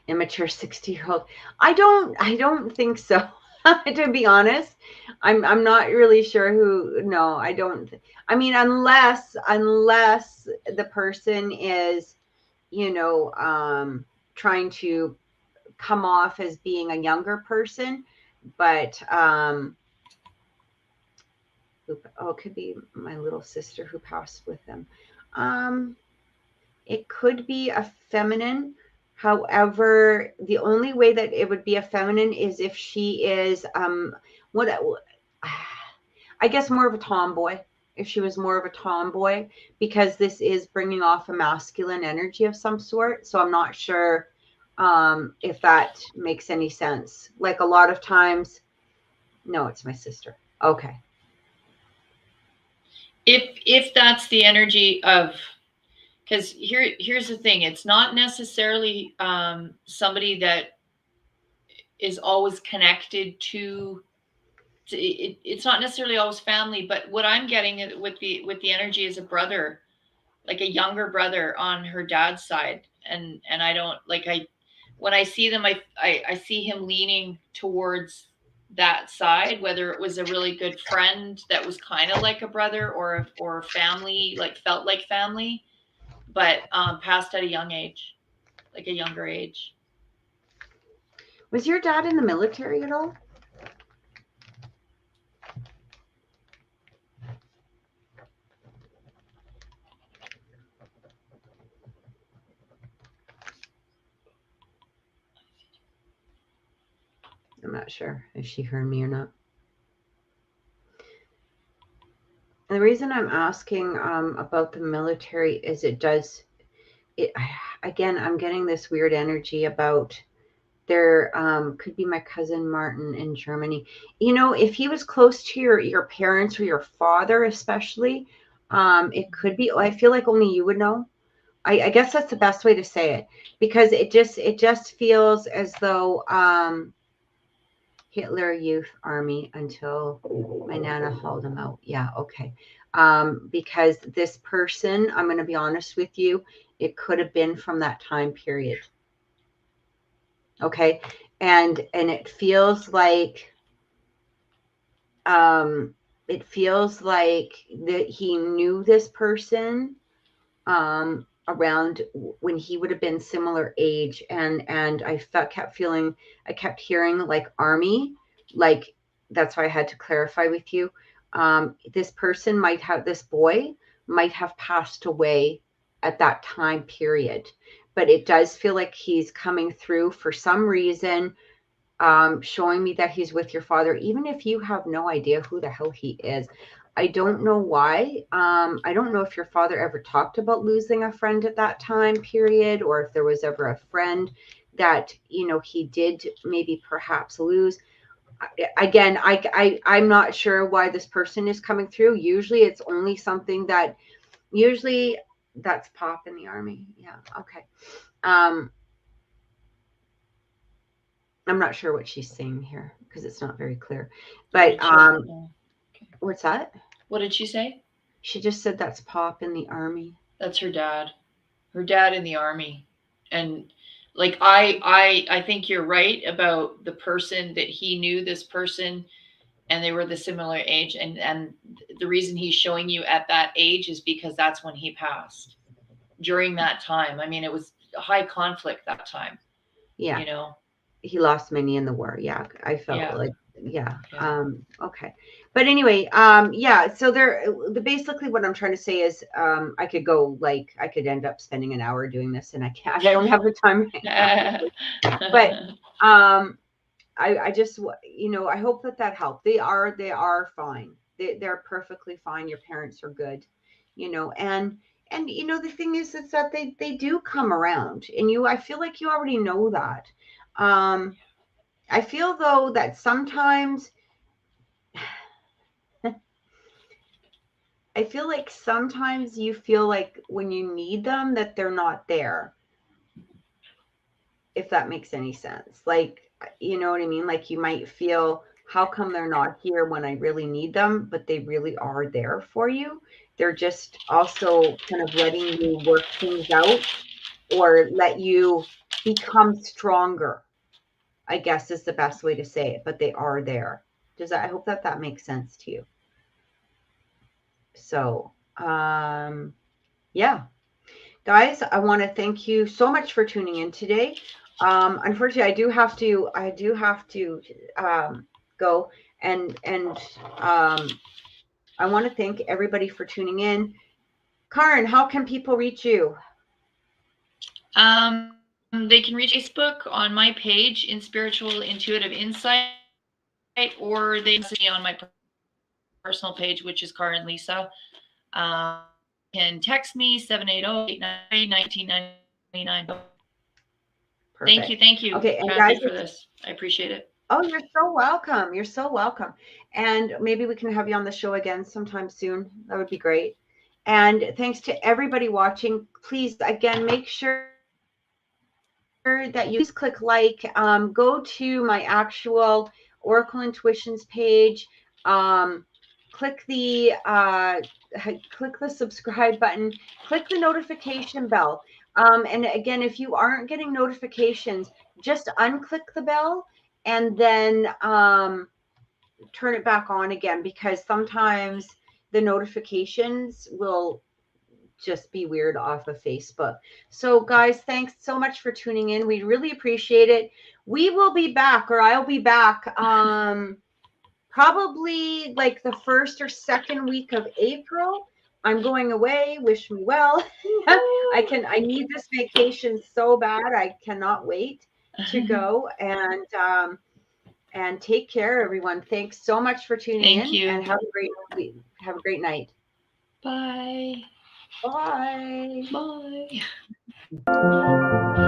Immature 60-year-old. I don't think so. To be honest, I'm not really sure who. No, I don't. I mean, unless the person is, trying to come off as being a younger person, but it could be my little sister who passed with them. Um, It could be a feminine. However, the only way that it would be a feminine is if she is what I guess more of a tomboy. If she was more of a tomboy, because this is bringing off a masculine energy of some sort. So I'm not sure if that makes any sense. Like a lot of times, no, it's my sister. Okay. If that's the energy of, because here's the thing, it's not necessarily somebody that is always connected to it's not necessarily always family, but what I'm getting with the energy is a brother, like a younger brother on her dad's side. And I don't like, when I see them, I see him leaning towards that side, whether it was a really good friend that was kind of like a brother, or family, like felt like family, but passed at a young age, like a younger age. Was your dad in the military at all? I'm not sure if she heard me or not. And the reason I'm asking about the military is again, I'm getting this weird energy about there could be my cousin Martin in Germany. If he was close to your parents or your father, especially, it could be. I feel like only you would know. I guess that's the best way to say it, because it just feels as though Hitler Youth Army until my Nana hauled him out. Yeah, okay. Because this person, I'm going to be honest with you, it could have been from that time period. Okay. And it feels like that he knew this person around when he would have been similar age, and I kept hearing like army, like that's why I had to clarify with you. This boy might have passed away at that time period, but it does feel like he's coming through for some reason, showing me that he's with your father, even if you have no idea who the hell he is. I don't know why. I don't know if your father ever talked about losing a friend at that time period, or if there was ever a friend that, he did maybe perhaps lose. again, I'm not sure why this person is coming through. Usually it's only something that, usually that's Pop in the Army. Yeah. Okay. Um, I'm not sure what she's saying here because it's not very clear. But Okay. what's that? What did she say? She just said that's Pop in the Army. That's her dad. Her dad in the army. And like I think you're right about the person that he knew this person and they were the similar age, and the reason he's showing you at that age is because that's when he passed. During that time. I mean, it was high conflict that time, Yeah. you know. He lost many in the war. Yeah. I felt Yeah. like, yeah. Yeah. Okay. But anyway, yeah, so basically what I'm trying to say is, I could go, like, I could end up spending an hour doing this and I can't, I don't have the time right now. But I just, I hope that helped. They are fine. They're perfectly fine. Your parents are good, and the thing is that they do come around, and I feel like you already know that. I feel though that sometimes I feel like sometimes you feel like when you need them that they're not there, if that makes any sense. Like, you know what I mean? Like you might feel, how come they're not here when I really need them? But they really are there for you. They're just also kind of letting you work things out or let you become stronger, I guess is the best way to say it. But they are there. I hope that makes sense to you. So, yeah. Guys, I want to thank you so much for tuning in today. Unfortunately, I do have to go, and I want to thank everybody for tuning in. Karin, how can people reach you? They can reach Facebook on my page in Spiritual Intuitive Insight, or they can see me on my personal page, which is Karin Lisa. Can text me 780-893-1999. Perfect. Thank you, Okay, and guys, Kathy, for this. I appreciate it. oh, you're so welcome. You're so welcome. And maybe we can have you on the show again sometime soon. That would be great. And thanks to everybody watching. Please, again, make sure that you please click like, go to my actual Oracle Intuitions page, click the subscribe button, click the notification bell. And again, if you aren't getting notifications, just unclick the bell and then turn it back on again, because sometimes the notifications will just be weird off of Facebook. So guys, thanks so much for tuning in. We really appreciate it. We will be back, or I'll be back probably like the first or second week of April. I'm going away. Wish me well. I need this vacation so bad. I cannot wait to go, and take care, everyone. Thanks so much for tuning Thank in, you. and have a great week. Have a great night. Bye. Bye. Bye.